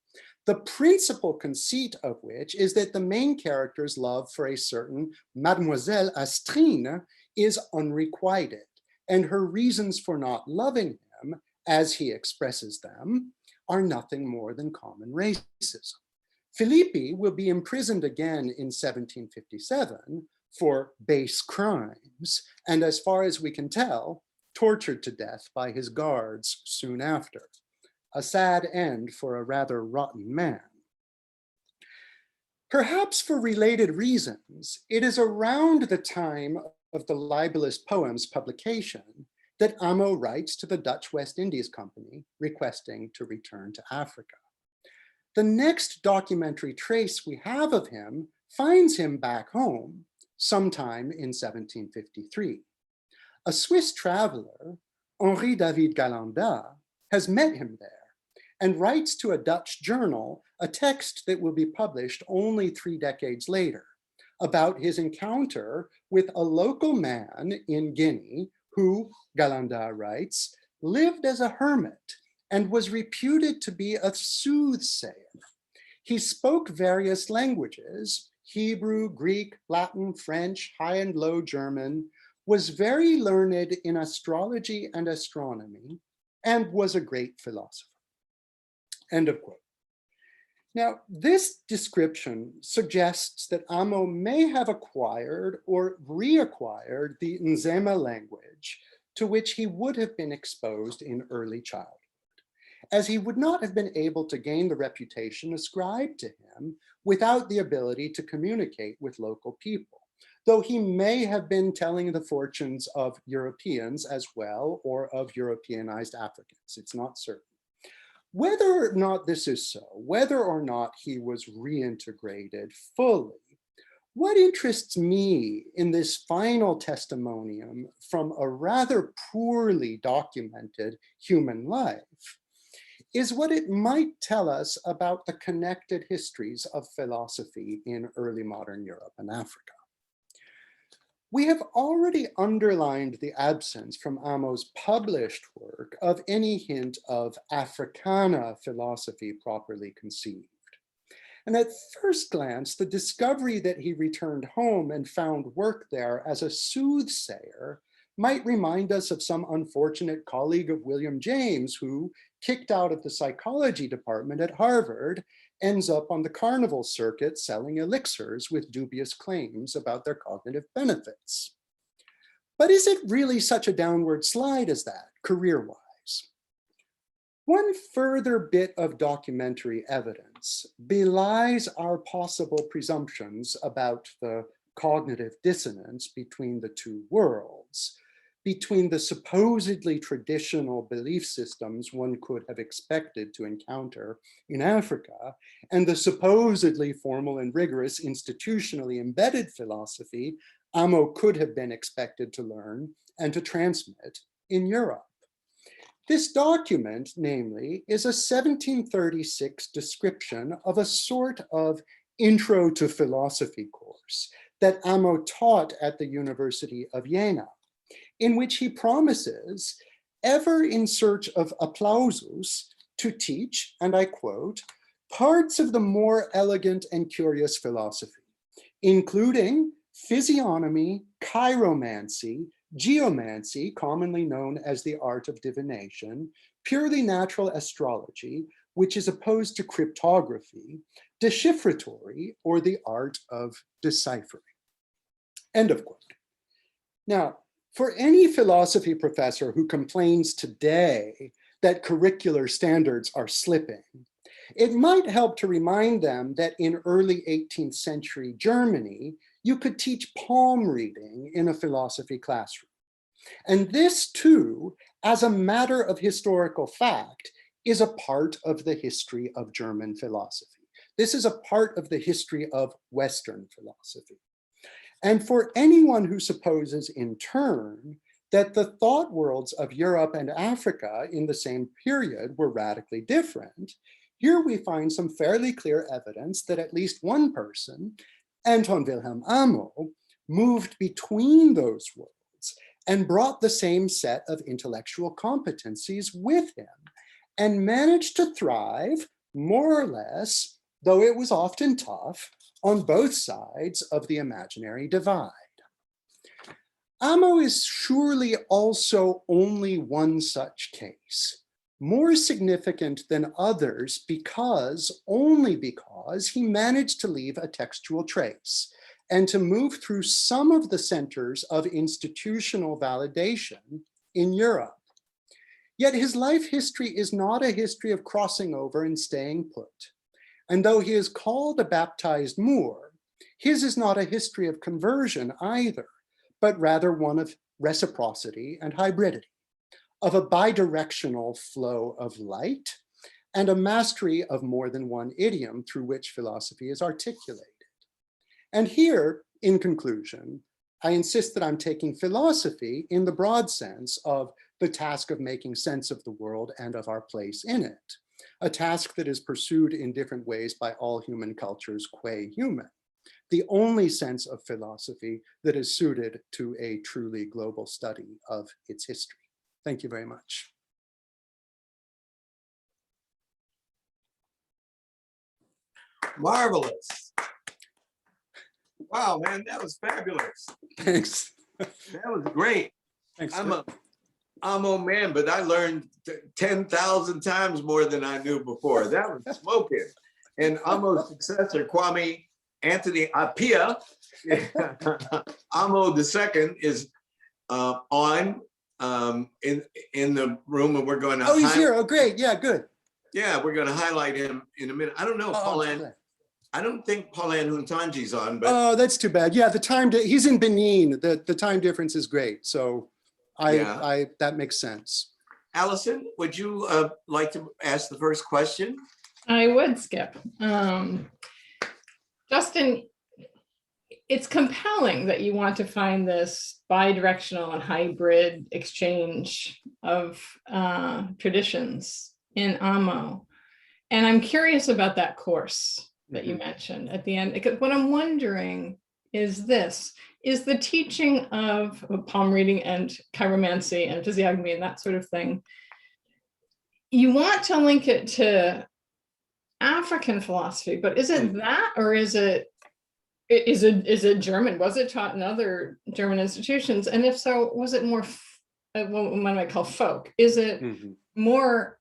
Speaker 4: the principal conceit of which is that the main character's love for a certain Mademoiselle Astrine is unrequited, and her reasons for not loving him, as he expresses them, are nothing more than common racism. Philippi will be imprisoned again in 1757 for base crimes, and as far as we can tell, tortured to death by his guards soon after. A sad end for a rather rotten man. Perhaps for related reasons, it is around the time of the libellous poems publication that Amo writes to the Dutch West Indies Company requesting to return to Africa. The next documentary trace we have of him finds him back home sometime in 1753. A Swiss traveler, Henri David Galanda, has met him there and writes to a Dutch journal a text that will be published only 3 decades later about his encounter with a local man in Guinea who, Galanda writes, lived as a hermit and was reputed to be a soothsayer. He spoke various languages, Hebrew, Greek, Latin, French, High and Low German, was very learned in astrology and astronomy, and was a great philosopher. End of quote. Now, this description suggests that Amo may have acquired or reacquired the Nzema language to which he would have been exposed in early childhood, as he would not have been able to gain the reputation ascribed to him without the ability to communicate with local people, though he may have been telling the fortunes of Europeans as well, or of Europeanized Africans. It's not certain. Whether or not this is so, whether or not he was reintegrated fully, what interests me in this final testimonium from a rather poorly documented human life is what it might tell us about the connected histories of philosophy in early modern Europe and Africa. We have already underlined the absence from Amo's published work of any hint of Africana philosophy properly conceived. And at first glance, the discovery that he returned home and found work there as a soothsayer might remind us of some unfortunate colleague of William James who, kicked out of the psychology department at Harvard, ends up on the carnival circuit selling elixirs with dubious claims about their cognitive benefits. But is it really such a downward slide as that, career-wise? One further bit of documentary evidence belies our possible presumptions about the cognitive dissonance between the two worlds, between the supposedly traditional belief systems one could have expected to encounter in Africa and the supposedly formal and rigorous institutionally embedded philosophy Amo could have been expected to learn and to transmit in Europe. This document, namely, is a 1736 description of a sort of intro to philosophy course that Amo taught at the University of Jena, in which he promises, ever in search of applausus, to teach, and I quote, parts of the more elegant and curious philosophy, including physiognomy, chiromancy, geomancy, commonly known as the art of divination, purely natural astrology, which is opposed to cryptography, decifratory, or the art of deciphering. End of quote. Now, for any philosophy professor who complains today that curricular standards are slipping, it might help to remind them that in early 18th century Germany, you could teach palm reading in a philosophy classroom. And this too, as a matter of historical fact, is a part of the history of German philosophy. This is a part of the history of Western philosophy. And for anyone who supposes in turn that the thought worlds of Europe and Africa in the same period were radically different, here we find some fairly clear evidence that at least one person, Anton Wilhelm Amo, moved between those worlds and brought the same set of intellectual competencies with him and managed to thrive, more or less, though it was often tough, on both sides of the imaginary divide. Amo is surely also only one such case, more significant than others only because he managed to leave a textual trace and to move through some of the centers of institutional validation in Europe. Yet his life history is not a history of crossing over and staying put. And though he is called a baptized Moor, his is not a history of conversion either, but rather one of reciprocity and hybridity. of a bidirectional flow of light, and a mastery of more than one idiom through which philosophy is articulated. And here, in conclusion, I insist that I'm taking philosophy in the broad sense of the task of making sense of the world and of our place in it, a task that is pursued in different ways by all human cultures qua human, the only sense of philosophy that is suited to a truly global study of its history. Thank you very much.
Speaker 2: Marvelous. Wow, man, that was fabulous.
Speaker 4: Thanks.
Speaker 2: That was great.
Speaker 4: Thanks.
Speaker 2: I'm a man, but I learned 10,000 times more than I knew before. That was smoking. And Amo's successor, Kwame Anthony Appiah, Amo II, is in the room, and we're going to.
Speaker 4: Oh, he's here. Oh, great. Yeah, good.
Speaker 2: Yeah, we're going to highlight him in a minute. I don't know, Pauline. I don't think Pauline Huntanji's on, but
Speaker 4: oh, that's too bad. Yeah, the time he's in Benin. The time difference is great, so that makes sense.
Speaker 2: Allison, would you like to ask the first question?
Speaker 3: I would, Skip. Justin, it's compelling that you want to find this bidirectional and hybrid exchange of traditions in Amo. And I'm curious about that course that you mentioned at the end. Because what I'm wondering is this: is the teaching of palm reading and chiromancy and physiognomy and that sort of thing, you want to link it to African philosophy, but is it that, or is it German? Was it taught in other German institutions? And if so, was it more what one might call folk? Is it more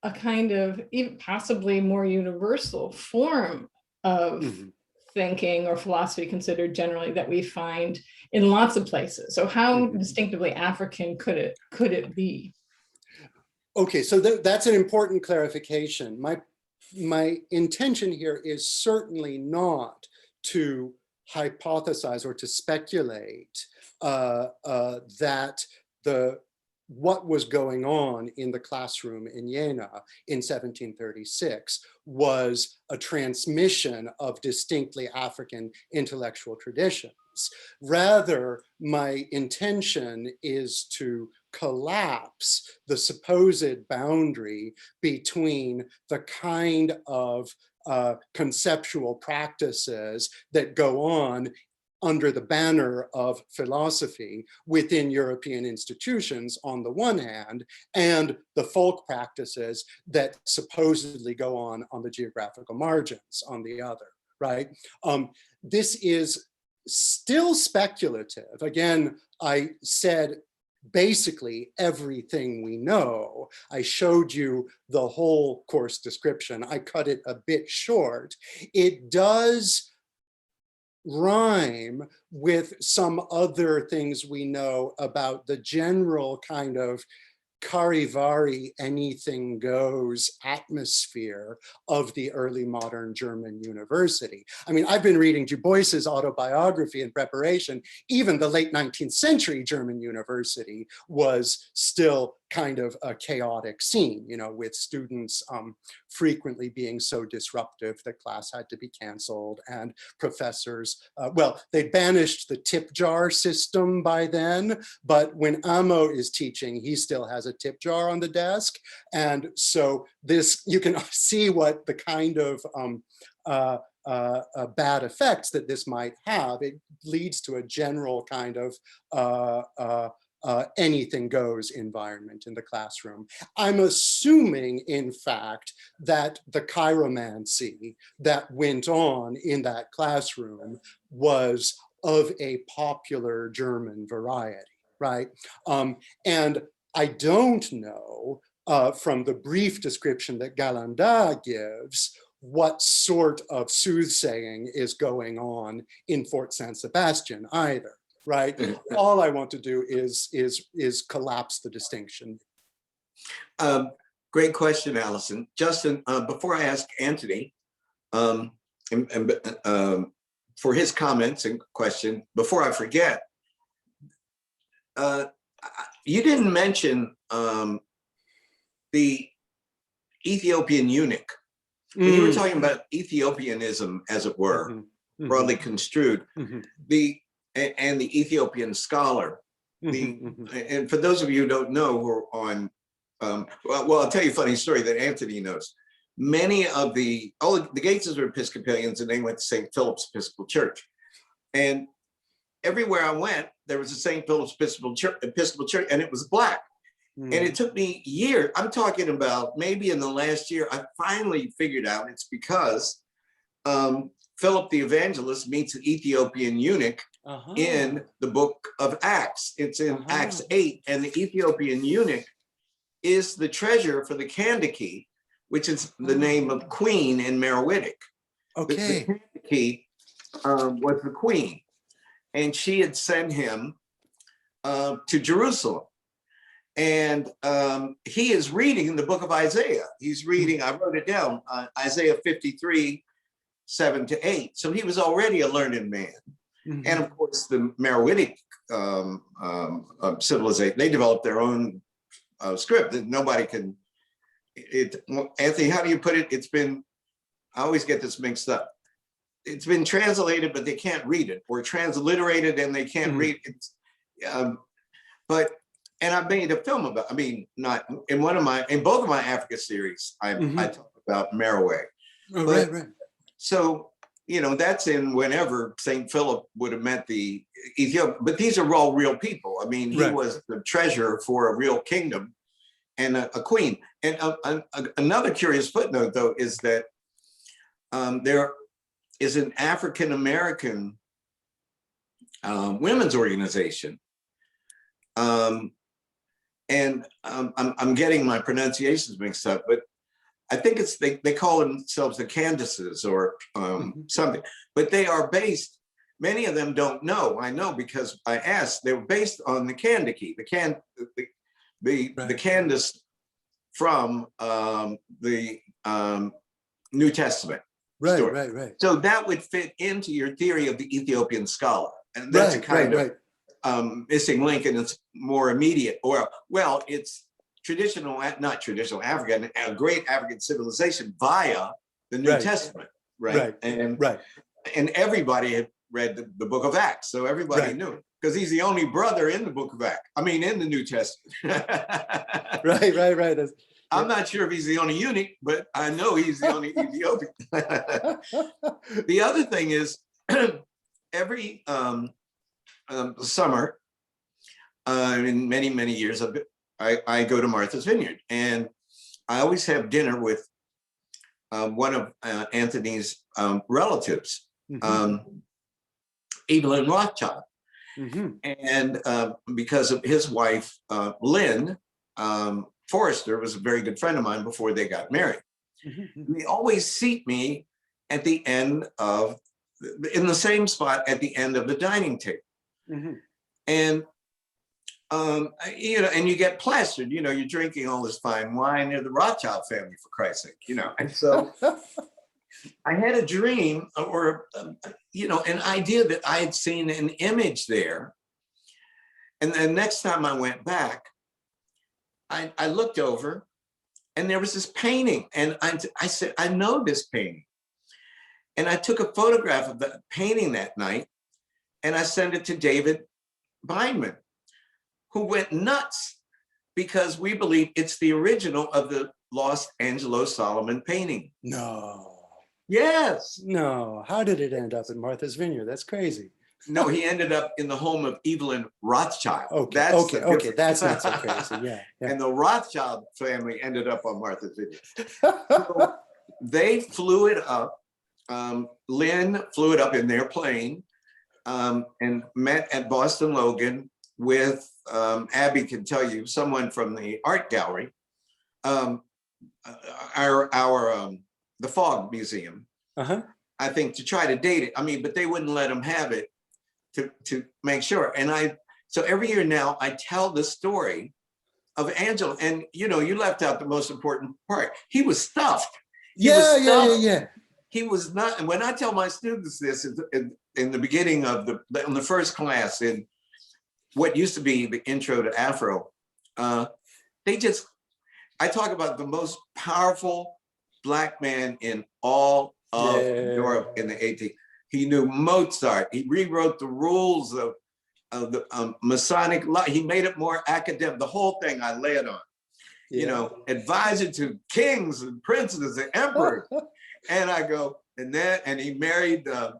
Speaker 3: a kind of even possibly more universal form of thinking or philosophy considered generally that we find in lots of places? So how distinctively African could it be?
Speaker 4: Okay, so that's an important clarification. My intention here is certainly not to hypothesize or to speculate that what was going on in the classroom in Jena in 1736 was a transmission of distinctly African intellectual traditions. Rather, my intention is to collapse the supposed boundary between the kind of conceptual practices that go on under the banner of philosophy within European institutions on the one hand, and the folk practices that supposedly go on the geographical margins on the other, right? This is still speculative. Again, I said basically everything we know. I showed you the whole course description. I cut it a bit short. It does rhyme with some other things we know about the general kind of Charivari, anything goes atmosphere of the early modern German university. I mean, I've been reading Du Bois's autobiography in preparation. Even the late 19th century German university was still kind of a chaotic scene, you know, with students frequently being so disruptive that class had to be canceled, and professors, well, they banished the tip jar system by then, but when Amo is teaching, he still has a tip jar on the desk. And so this, you can see what the kind of bad effects that this might have. It leads to a general kind of anything goes environment in the classroom. I'm assuming, in fact, that the chiromancy that went on in that classroom was of a popular German variety, right? And I don't know from the brief description that Galanda gives what sort of soothsaying is going on in Fort San Sebastian either. Right. All I want to do is collapse the distinction.
Speaker 2: Great question, Allison. Justin, before I ask Anthony for his comments and question, before I forget, You didn't mention the Ethiopian eunuch. When you were talking about Ethiopianism, as it were, broadly construed, and the Ethiopian scholar. And for those of you who don't know, who are on, well, I'll tell you a funny story that Anthony knows. Many of the Gateses were Episcopalians, and they went to St. Philip's Episcopal Church. And everywhere I went, there was a St. Philip's Episcopal Church, and it was Black. And it took me years. I'm talking about maybe in the last year, I finally figured out it's because Philip the Evangelist meets an Ethiopian eunuch in the book of Acts. It's in Acts 8, and the Ethiopian eunuch is the treasurer for the Kandake, which is the name of Queen in Meroitic.
Speaker 4: Okay.
Speaker 2: The Kandake was the queen, and she had sent him to Jerusalem. And he is reading the book of Isaiah. He's reading, I wrote it down, Isaiah 53, 7-8. So he was already a learned man. And of course, the Meroitic civilization, they developed their own script that nobody can, Anthony, how do you put it? It's been, I always get this mixed up. It's been translated, but they can't read it, or transliterated and they can't read it. And I made a film about, I mean, not in in both of my Africa series, I talk about Meroe.
Speaker 4: Right.
Speaker 2: So, you know, that's in whenever St. Philip would have met the Ethiopian, but these are all real people. I mean, he was the treasurer for a real kingdom and a queen. And another curious footnote, though, is that there is an African-American women's organization. And I'm getting my pronunciations mixed up, but I think it's they call themselves the Candaces or something, but they are based, many of them don't know. I know because I asked, they were based on the Kandake, the Candace from the New Testament. Story.
Speaker 4: Right.
Speaker 2: So that would fit into your theory of the Ethiopian scholar. And that's a kind of missing link, and it's more immediate, or well, it's traditional, not traditional African, a great African civilization via the New Testament, right? And everybody had read the book of Acts, so everybody knew it because he's the only brother in the book of Acts. I mean, in the New Testament.
Speaker 4: Right.
Speaker 2: I'm not sure if he's the only eunuch, but I know he's the only Ethiopian. The other thing is, every summer, in many years, I go to Martha's Vineyard, and I always have dinner with one of Anthony's relatives, Evelyn Rothschild. And because of his wife, Lynn Forrester was a very good friend of mine before they got married. They always seat me at the end in the same spot at the end of the dining table. And you know, and you get plastered, you know, you're drinking all this fine wine. They're the Rothschild family, for Christ's sake, you know. And so I had a dream, or you know, an idea that I had seen an image there. And the next time I went back, I looked over, and there was this painting, and I said, I know this painting. And I took a photograph of the painting that night, and I sent it to David Bindman, who went nuts because we believe it's the original of the lost Angelo Solomon painting.
Speaker 4: No.
Speaker 2: Yes.
Speaker 4: No. How did it end up in Martha's Vineyard? That's crazy.
Speaker 2: No, he ended up in the home of Evelyn Rothschild.
Speaker 4: Okay, that's not so crazy. Yeah.
Speaker 2: And the Rothschild family ended up on Martha's Vineyard. So they flew it up. Lynn flew it up in their plane and met at Boston Logan with, Abby can tell you, someone from the art gallery, the Fogg Museum, I think, to try to date it. I mean, but they wouldn't let them have it to make sure. And so every year now I tell the story of Angelo, and you know, you left out the most important part. He was stuffed.
Speaker 4: Yeah.
Speaker 2: He was not, and when I tell my students this in the beginning of the first class in what used to be the intro to Afro, I talk about the most powerful Black man in all of Europe in the 18th. He knew Mozart. He rewrote the rules of the Masonic law. He made it more academic. The whole thing I lay it on. You know, advisor to kings and princes and emperors. And I go, and he married the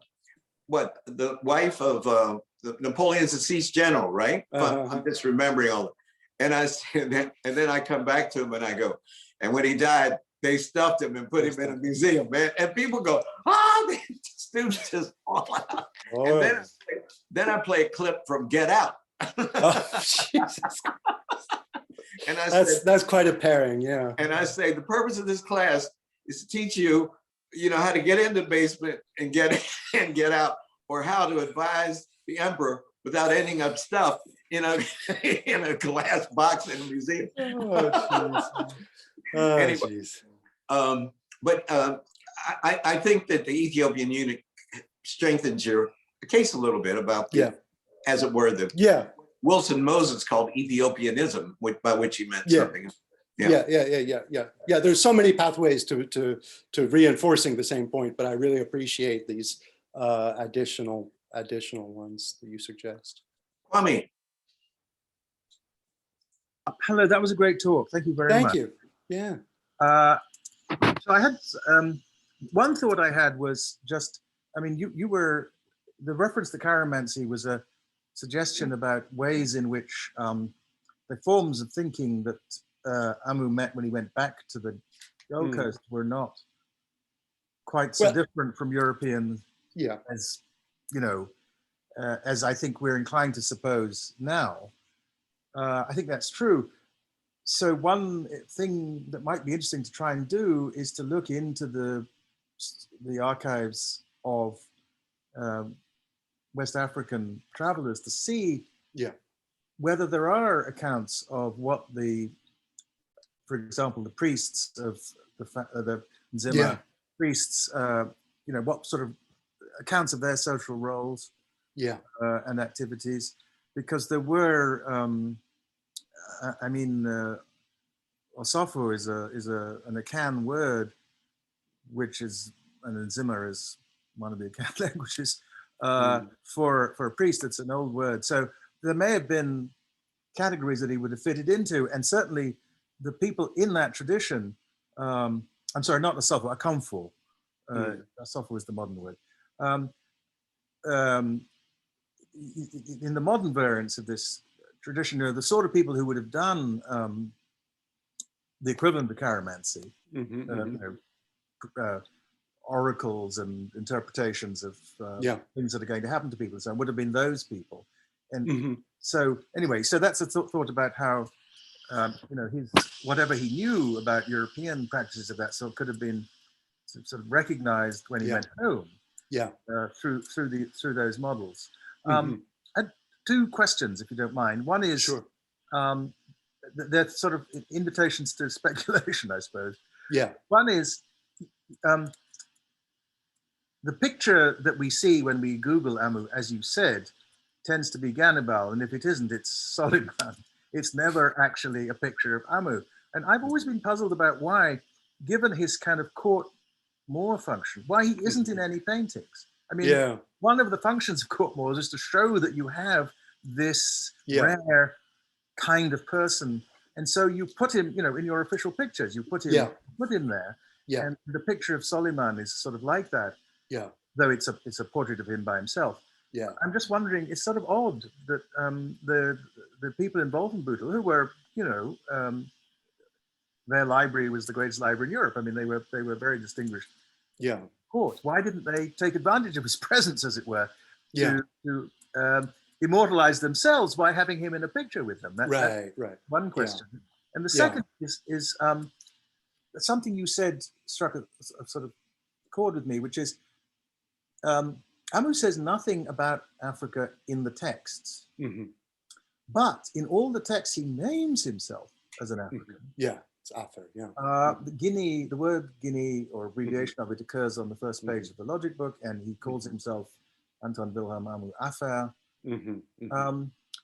Speaker 2: wife of Napoleon's deceased general, right? I'm just remembering all of it. And I said, and then I come back to him and I go, and when he died, they stuffed him and put him in a museum, man. And people go, the students just fall out. And then I play a clip from Get Out.
Speaker 4: Jesus.
Speaker 2: And I said,
Speaker 4: that's quite a pairing, yeah.
Speaker 2: And I say, the purpose of this class is to teach you, how to get in the basement and get out, or how to advise the emperor without ending up stuffed in a glass box in a museum. Anyway, I think that the Ethiopian unit strengthens your case a little bit about as it were, Wilson Moses called Ethiopianism, by which he meant something.
Speaker 4: Yeah. There's so many pathways to reinforcing the same point, but I really appreciate these additional ones that you suggest.
Speaker 2: Kwame.
Speaker 5: Hello, that was a great talk. Thank you very much.
Speaker 4: Thank you. Yeah.
Speaker 5: So I had one thought I had was just, you were, the reference to chiromancy was a suggestion about ways in which the forms of thinking that Amo met when he went back to the Gold Coast were not quite so different from European as, as I think we're inclined to suppose now. I think that's true. So one thing that might be interesting to try and do is to look into the archives of West African travelers to see whether there are accounts of what for example, the priests of the Nzima priests, what sort of accounts of their social roles and activities, because there were, Osofo is an Akan word, which is, and Nzima is one of the Akan languages, for a priest. It's an old word. So there may have been categories that he would have fitted into, and certainly the people in that tradition, I'm sorry, not Osofo, Akamfo. Osofo is the modern word. In the modern variants of this tradition, the sort of people who would have done the equivalent of chiromancy, oracles and interpretations of things that are going to happen to people, so it would have been those people. And so anyway, so that's a thought about how his whatever he knew about European practices of that sort could have been sort of recognized when he went home. Through those models. I had two questions, if you don't mind. One is, they're sort of invitations to speculation, I suppose. One is, the picture that we see when we Google Amo, as you said, tends to be Ganibal, and if it isn't, it's Soliman. It's never actually a picture of Amo. And I've always been puzzled about why, given his kind of court Moor function, why he isn't in any paintings. I mean, one of the functions of court Moors is to show that you have this rare kind of person, and so you put him, in your official pictures, you put him there. And the picture of Soliman is sort of like that. Though it's a portrait of him by himself. I'm just wondering, it's sort of odd that the people involved in Bootle, who were, their library was the greatest library in Europe. I mean, they were very distinguished. Court. Why didn't they take advantage of his presence, as it were, to immortalize themselves by having him in a picture with them? That's one question. And the second is something you said struck a sort of chord with me, which is Amo says nothing about Africa in the texts, but in all the texts he names himself as an African.
Speaker 4: It's Afro,
Speaker 5: Guinea, the word Guinea, or abbreviation of it, occurs on the first page of the logic book, and he calls himself Anton Wilhelm Amo Affair.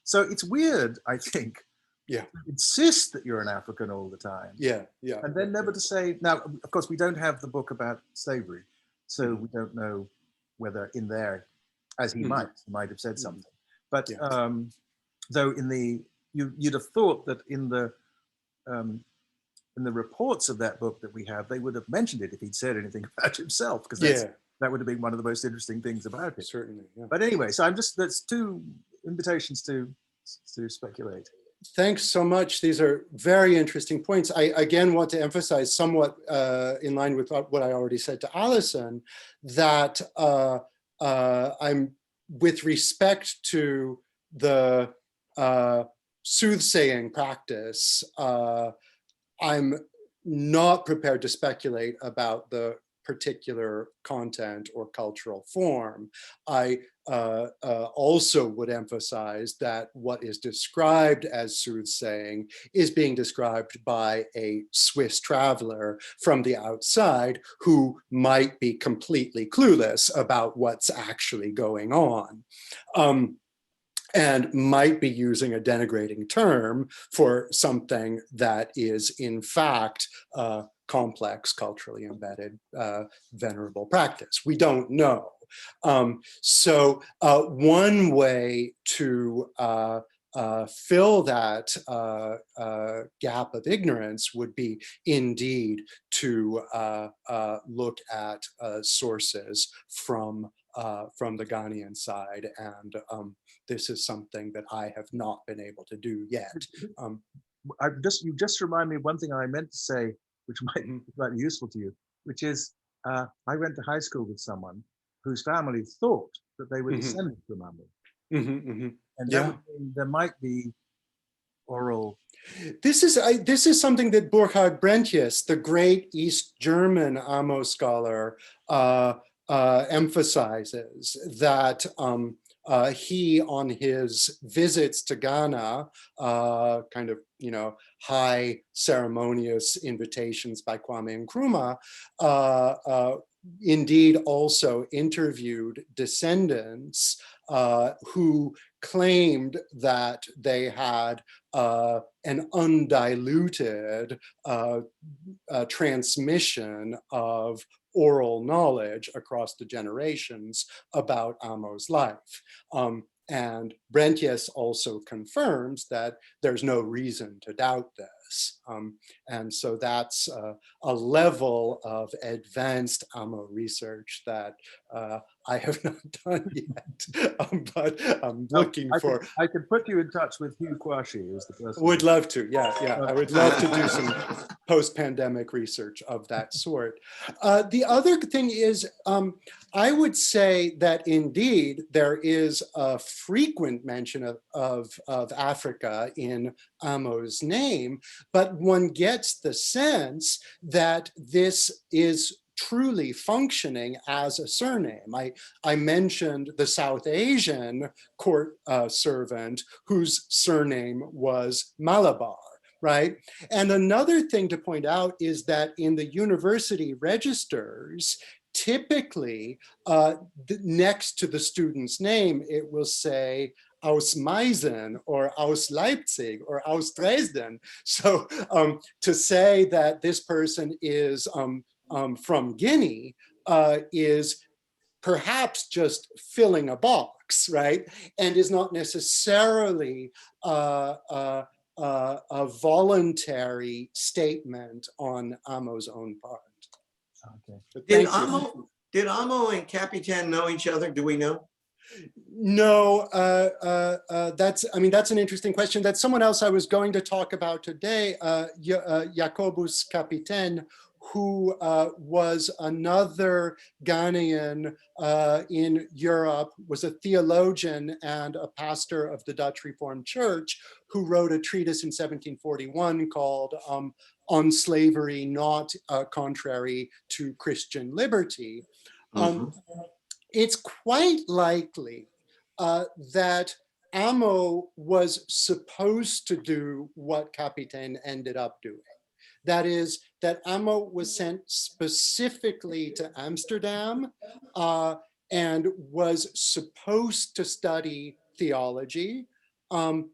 Speaker 5: So it's weird, I think,
Speaker 4: Yeah.
Speaker 5: to insist that you're an African all the time.
Speaker 4: Yeah, yeah.
Speaker 5: And then never to say, now, of course, we don't have the book about slavery, so we don't know whether in there, as he might have said something. But though you'd have thought that in the reports of that book that we have, they would have mentioned it if he'd said anything about himself, because that would have been one of the most interesting things about it.
Speaker 4: Certainly. Yeah.
Speaker 5: But anyway, so that's two invitations to speculate.
Speaker 4: Thanks so much. These are very interesting points. I again want to emphasize, somewhat in line with what I already said to Alison, that I'm, with respect to the soothsaying practice, I'm not prepared to speculate about the particular content or cultural form. I also would emphasize that what is described as soothsaying is being described by a Swiss traveler from the outside who might be completely clueless about what's actually going on. And might be using a denigrating term for something that is in fact complex, culturally embedded, venerable practice. We don't know. So one way to fill that gap of ignorance would be indeed to look at sources from the Ghanaian side, and this is something that I have not been able to do yet.
Speaker 5: You just remind me of one thing I meant to say, which might be useful to you, which is I went to high school with someone whose family thought that they were descended from Amo. And that would mean there might be oral.
Speaker 4: This is something that Burkhard Brentjes, the great East German Amo scholar, emphasizes, that he, on his visits to Ghana, kind of, high ceremonious invitations by Kwame Nkrumah, indeed also interviewed descendants who claimed that they had an undiluted transmission of oral knowledge across the generations about Amo's life. And Brentjes also confirms that there's no reason to doubt this. And so that's a level of advanced Amo research that I have not done yet, but I'm looking for.
Speaker 5: I could put you in touch with Hugh Kwashi, who's the person.
Speaker 4: Would love to, yeah. I would love to do some post-pandemic research of that sort. The other thing is, I would say that indeed there is a frequent mention of Africa in Amo's name, but one gets the sense that this is truly functioning as a surname. I mentioned the South Asian court servant whose surname was Malabar, right? And another thing to point out is that in the university registers, typically next to the student's name, it will say aus Meissen or aus Leipzig or aus Dresden. So to say that this person is from Guinea is perhaps just filling a box, right? And is not necessarily a voluntary statement on Amo's own part.
Speaker 2: Okay. Did Amo and Capitan know each other? Do we know?
Speaker 4: No, that's an interesting question. That's someone else I was going to talk about today, Jacobus Kapitein, who was another Ghanaian in Europe, was a theologian and a pastor of the Dutch Reformed Church, who wrote a treatise in 1741 called On Slavery Not Contrary to Christian Liberty. It's quite likely that Amo was supposed to do what Kapitein ended up doing. That is, that Amo was sent specifically to Amsterdam and was supposed to study theology, and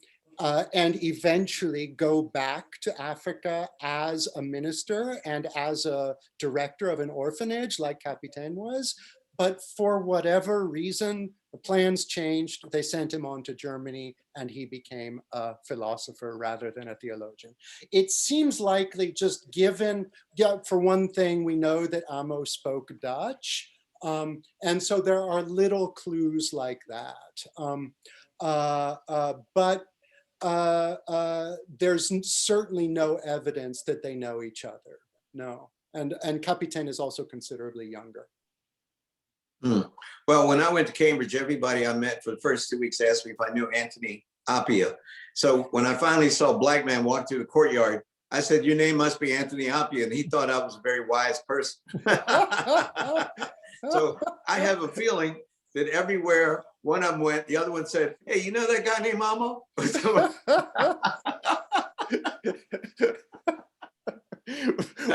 Speaker 4: eventually go back to Africa as a minister and as a director of an orphanage like Capitaine was. But for whatever reason, the plans changed. They sent him on to Germany and he became a philosopher rather than a theologian. It seems likely, just given, yeah, for one thing, we know that Amo spoke Dutch. And so there are little clues like that. But there's certainly no evidence that they know each other. No. And Capitaine is also considerably younger.
Speaker 2: Well, when I went to Cambridge, everybody I met for the first 2 weeks asked me if I knew Anthony Appia. So when I finally saw a black man walk through the courtyard, I said, "Your name must be Anthony Appia." And he thought I was a very wise person. So I have a feeling that everywhere one of them went, the other one said, "Hey, you know that guy named Amo?"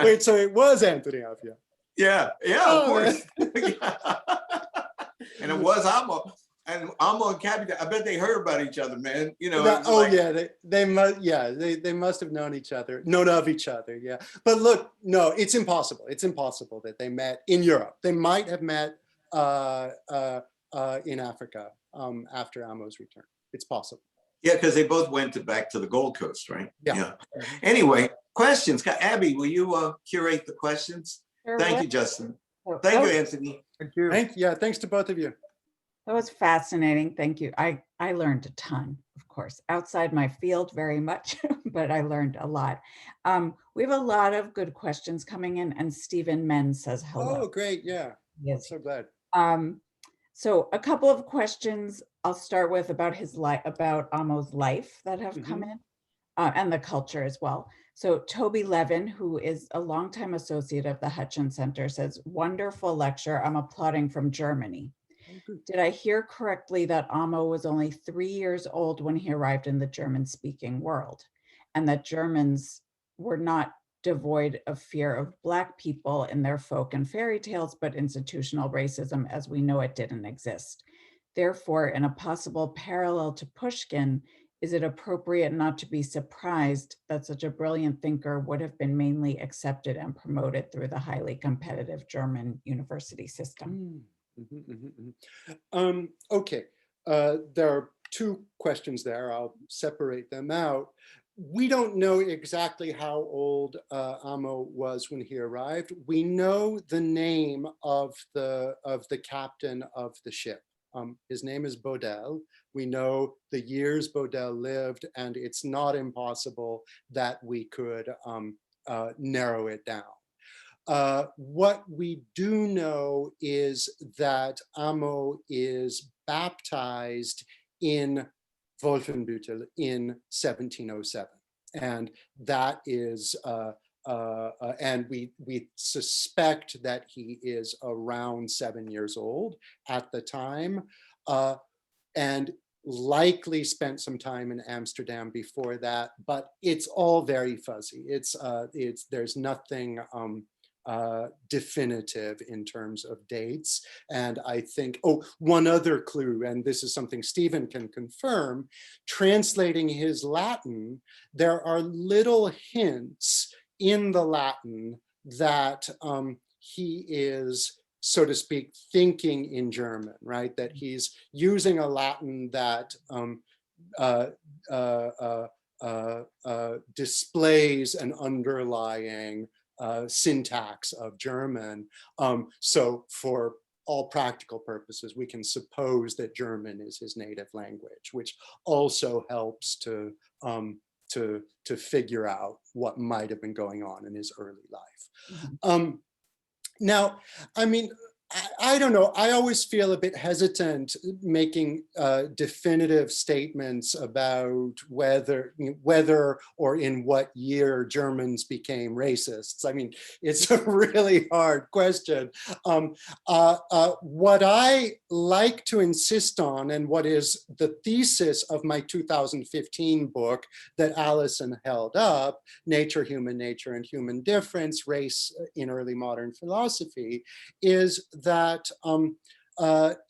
Speaker 4: Wait, so it was Anthony Appia?
Speaker 2: Yeah, of course. And it was Amo. And Amo and Capitaine, I bet they heard about each other, man. You know.
Speaker 4: They must have known each other, known of each other, yeah. But look, no, it's impossible. It's impossible that they met in Europe. They might have met in Africa after Amo's return. It's possible.
Speaker 2: Yeah, because they both went back to the Gold Coast, right?
Speaker 4: Yeah.
Speaker 2: Anyway, questions. Abby, will you curate the questions?
Speaker 1: Sure
Speaker 2: Thank
Speaker 1: will.
Speaker 2: you, Justin.
Speaker 1: Oh,
Speaker 2: Thank you,
Speaker 1: oh,
Speaker 2: Anthony.
Speaker 5: Thank you.
Speaker 4: Thanks to both of you.
Speaker 1: That was fascinating. Thank you. I learned a ton, of course, outside my field very much, but I learned a lot. We have a lot of good questions coming in, and Stephen Men says hello.
Speaker 4: Oh, great. Yeah.
Speaker 1: Yes.
Speaker 4: So glad.
Speaker 1: So a couple of questions I'll start with about his life, about Amo's life that have come in, and the culture as well. So Toby Levin, who is a longtime associate of the Hutchins Center, says, "Wonderful lecture. I'm applauding from Germany. Did I hear correctly that Amo was only 3 years old when he arrived in the German-speaking world, and that Germans were not devoid of fear of Black people in their folk and fairy tales, but institutional racism as we know it didn't exist? Therefore, in a possible parallel to Pushkin, is it appropriate not to be surprised that such a brilliant thinker would have been mainly accepted and promoted through the highly competitive German university system?"
Speaker 4: Okay, there are two questions there. I'll separate them out. We don't know exactly how old Amo was when he arrived. We know the name of the captain of the ship. His name is Baudel. We know the years Baudel lived, and it's not impossible that we could narrow it down. What we do know is that Amo is baptized in Wolfenbüttel in 1707. And that is, and we suspect that he is around 7 years old at the time, and likely spent some time in Amsterdam before that, but it's all very fuzzy. There's nothing definitive in terms of dates. And I think, one other clue, and this is something Stephen can confirm, translating his Latin, there are little hints in the Latin that he is, so to speak, thinking in German, right? That he's using a Latin that displays an underlying syntax of German. So for all practical purposes, we can suppose that German is his native language, which also helps to figure out what might have been going on in his early life. Now, I mean, I don't know, I always feel a bit hesitant making definitive statements about whether or in what year Germans became racists. I mean, it's a really hard question. What I like to insist on, and what is the thesis of my 2015 book that Allison held up, Nature, Human Nature, and Human Difference, Race in Early Modern Philosophy, is that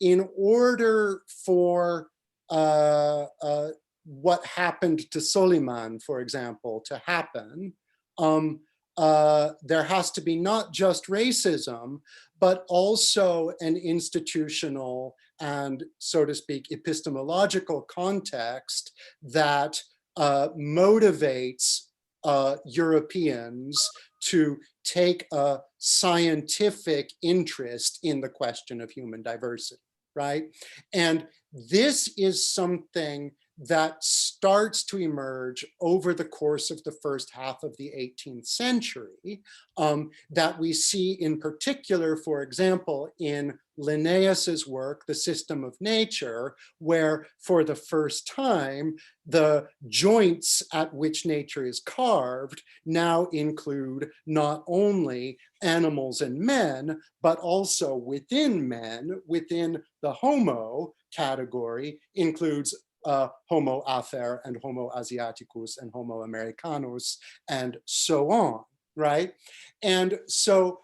Speaker 4: in order for what happened to Soliman, for example, to happen, there has to be not just racism, but also an institutional and, so to speak, epistemological context that motivates Europeans to take a scientific interest in the question of human diversity, right? And this is something that starts to emerge over the course of the first half of the 18th century, that we see in particular, for example, in Linnaeus's work, The System of Nature, where for the first time, the joints at which nature is carved now include not only animals and men, but also within men, within the Homo category, includes Homo afer and Homo asiaticus and Homo americanus and so on, right? And so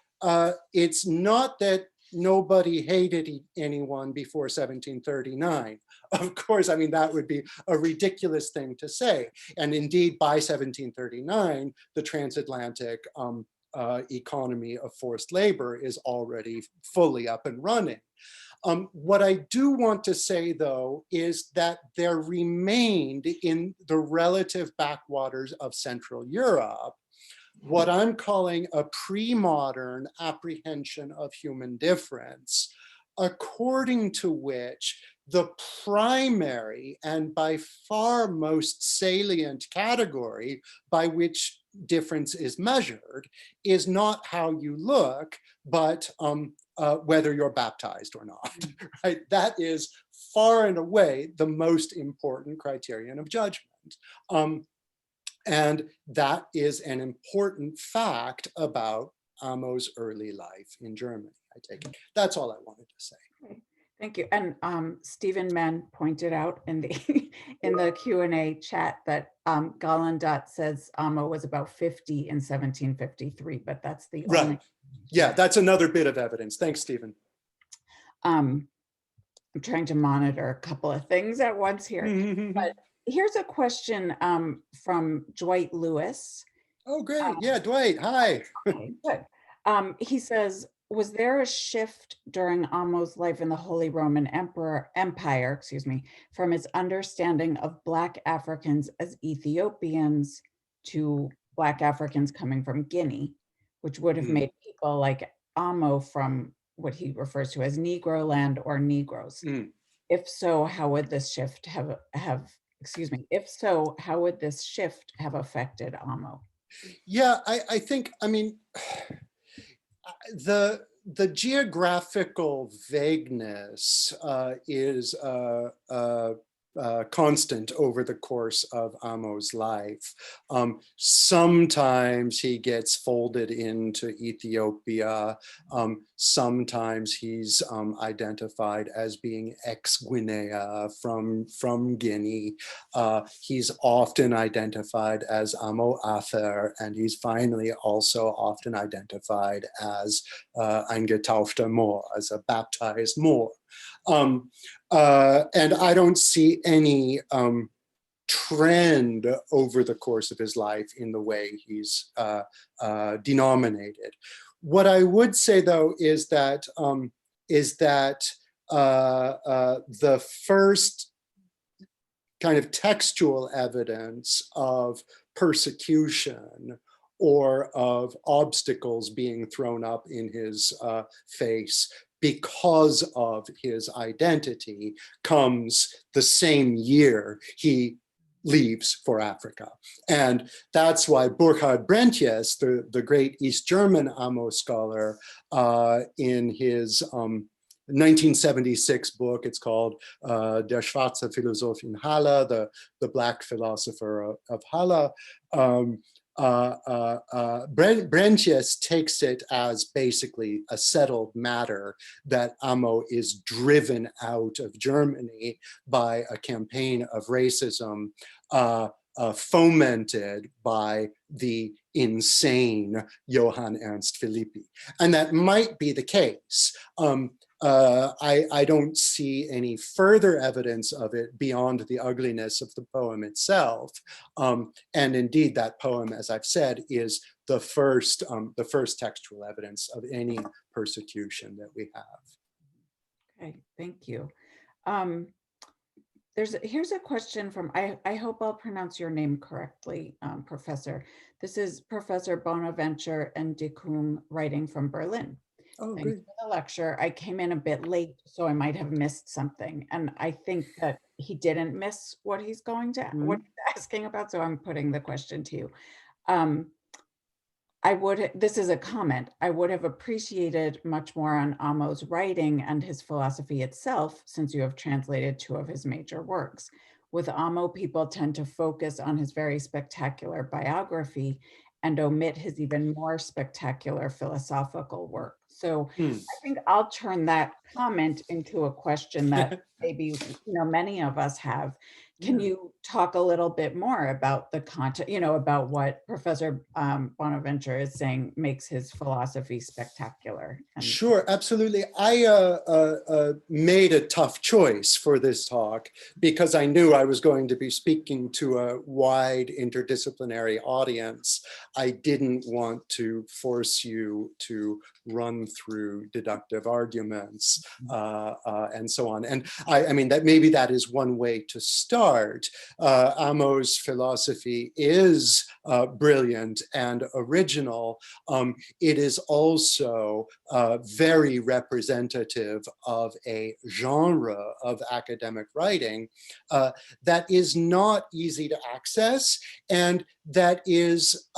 Speaker 4: it's not that nobody hated anyone before 1739. Of course, I mean, that would be a ridiculous thing to say. And indeed, by 1739, the transatlantic economy of forced labor is already fully up and running. What I do want to say, though, is that there remained in the relative backwaters of Central Europe what I'm calling a pre-modern apprehension of human difference, according to which the primary and by far most salient category by which difference is measured is not how you look, but whether you're baptized or not, right? That is far and away the most important criterion of judgment. And that is an important fact about Amo's early life in Germany, I take it. That's all I wanted to say.
Speaker 1: Okay. Thank you. And Stephen Mann pointed out in the in the Q&A chat that Gallandot says Amo was about 50 in 1753, but that's the
Speaker 4: right.
Speaker 1: only.
Speaker 4: Yeah, that's another bit of evidence. Thanks, Stephen.
Speaker 1: I'm trying to monitor a couple of things at once here. But here's a question from Dwight Lewis.
Speaker 4: Oh, great. Yeah, Dwight, hi.
Speaker 1: Okay, good. He says, was there a shift during Amo's life in the Holy Roman Empire, from his understanding of Black Africans as Ethiopians to Black Africans coming from Guinea, which would have made people like Amo from what he refers to as Negro land or Negroes? If so, how would this shift if so, how would this shift have affected Amo?
Speaker 4: Yeah, I think, I mean, the geographical vagueness is constant over the course of Amo's life. Sometimes he gets folded into Ethiopia. Sometimes he's identified as being ex-Guinea from Guinea. He's often identified as Amo Afer, and he's finally also often identified as ein getaufter Moor, as a baptized Moor. And I don't see any trend over the course of his life in the way he's denominated. What I would say, though, is that the first kind of textual evidence of persecution or of obstacles being thrown up in his face because of his identity comes the same year he leaves for Africa. And that's why Burkhard Brentjes, the great East German Amo scholar, in his 1976 book, it's called Der schwarze Philosoph in Halle, the Black Philosopher of Halle, Brentjes takes it as basically a settled matter that Amo is driven out of Germany by a campaign of racism fomented by the insane Johann Ernst Philippi. And that might be the case. I don't see any further evidence of it beyond the ugliness of the poem itself. And indeed, that poem, as I've said, is the first textual evidence of any persecution that we have.
Speaker 1: Okay, thank you. Here's a question from, I hope I'll pronounce your name correctly, Professor. This is Professor Bonaventure and Decum writing from Berlin.
Speaker 4: Oh,
Speaker 1: Thanks
Speaker 4: great.
Speaker 1: for the lecture. I came in a bit late, so I might have missed something. And I think that he didn't miss what he's what he's asking about. So I'm putting the question to you. This is a comment, I would have appreciated much more on Amo's writing and his philosophy itself, since you have translated 2 of his major works. With Amo, people tend to focus on his very spectacular biography and omit his even more spectacular philosophical work. So I think I'll turn that comment into a question that maybe many of us have. Can you talk a little bit more about the content, about what Professor Bonaventure is saying makes his philosophy spectacular?
Speaker 4: Sure, absolutely. I made a tough choice for this talk because I knew I was going to be speaking to a wide interdisciplinary audience. I didn't want to force you to run through deductive arguments and so on. And I mean, that maybe that is one way to start. Amo's philosophy is brilliant and original. It is also very representative of a genre of academic writing that is not easy to access, and that is,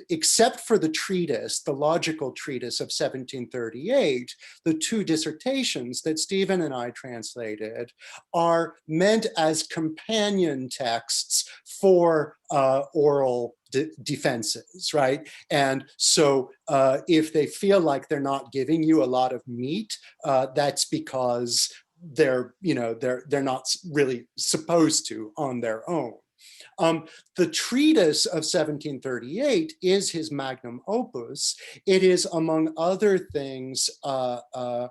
Speaker 4: except for the treatise, the logical treatise of 1738, the 2 dissertations that Stephen and I translated are meant as companion texts for oral defenses, right? And so if they feel like they're not giving you a lot of meat, that's because they're not really supposed to on their own. The treatise of 1738 is his magnum opus. It is, among other things, a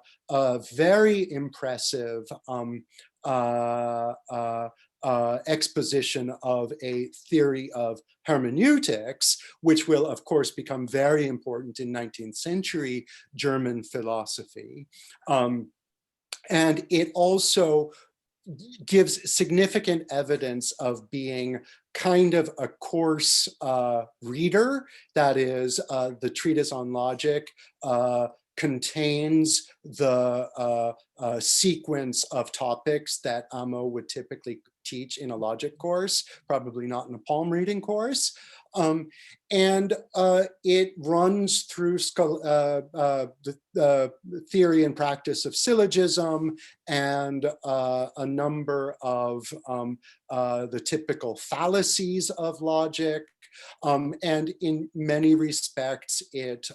Speaker 4: very impressive exposition of a theory of hermeneutics, which will, of course, become very important in 19th century German philosophy. And it also gives significant evidence of being kind of a course reader. That is, the treatise on logic contains the sequence of topics that Amo would typically teach in a logic course, probably not in a palm reading course. And it runs through the theory and practice of syllogism and a number of the typical fallacies of logic. And in many respects, it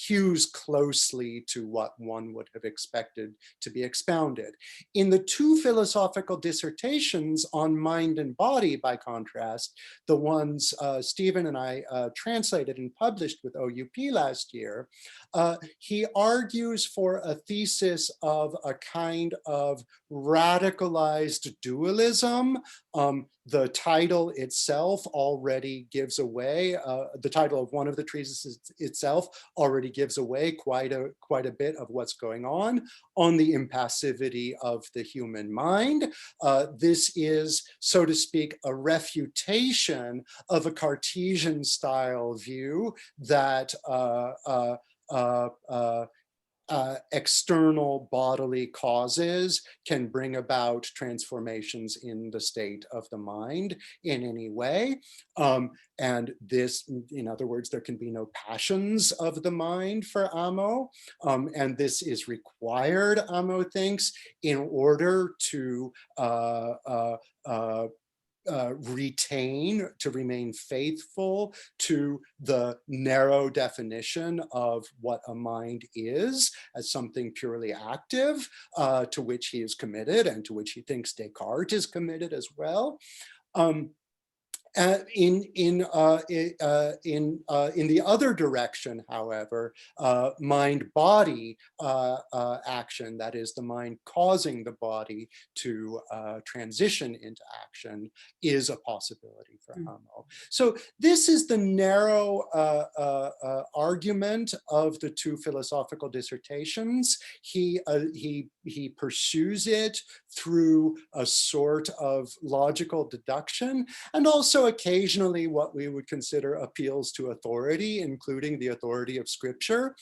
Speaker 4: hews closely to what one would have expected to be expounded. In the 2 philosophical dissertations on mind and body, by contrast, the ones Stephen and I translated and published with OUP last year, he argues for a thesis of a kind of radicalized dualism. The title itself already gives away, the title of one of the treatises itself already gives away quite a bit of what's going on the impassivity of the human mind. This is, so to speak, a refutation of a Cartesian style view that external bodily causes can bring about transformations in the state of the mind in any way. And this, in other words, there can be no passions of the mind for Amo. And this is required, Amo thinks, in order to remain faithful to the narrow definition of what a mind is as something purely active, to which he is committed and to which he thinks Descartes is committed as well. In the other direction, however, mind-body action, that is the mind causing the body to transition into action, is a possibility for Amo. So this is the narrow argument of the two philosophical dissertations. He pursues it through a sort of logical deduction, and also occasionally what we would consider appeals to authority, including the authority of scripture,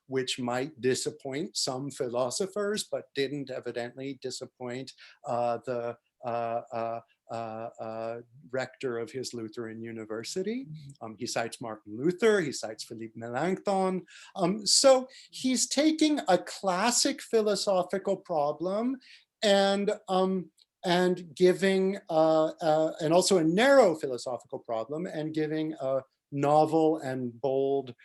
Speaker 4: which might disappoint some philosophers, but didn't evidently disappoint the rector of his Lutheran university. He cites Martin Luther, he cites Philippe Melanchthon. So he's taking a classic philosophical problem and giving, and also a narrow philosophical problem, and giving a novel and bold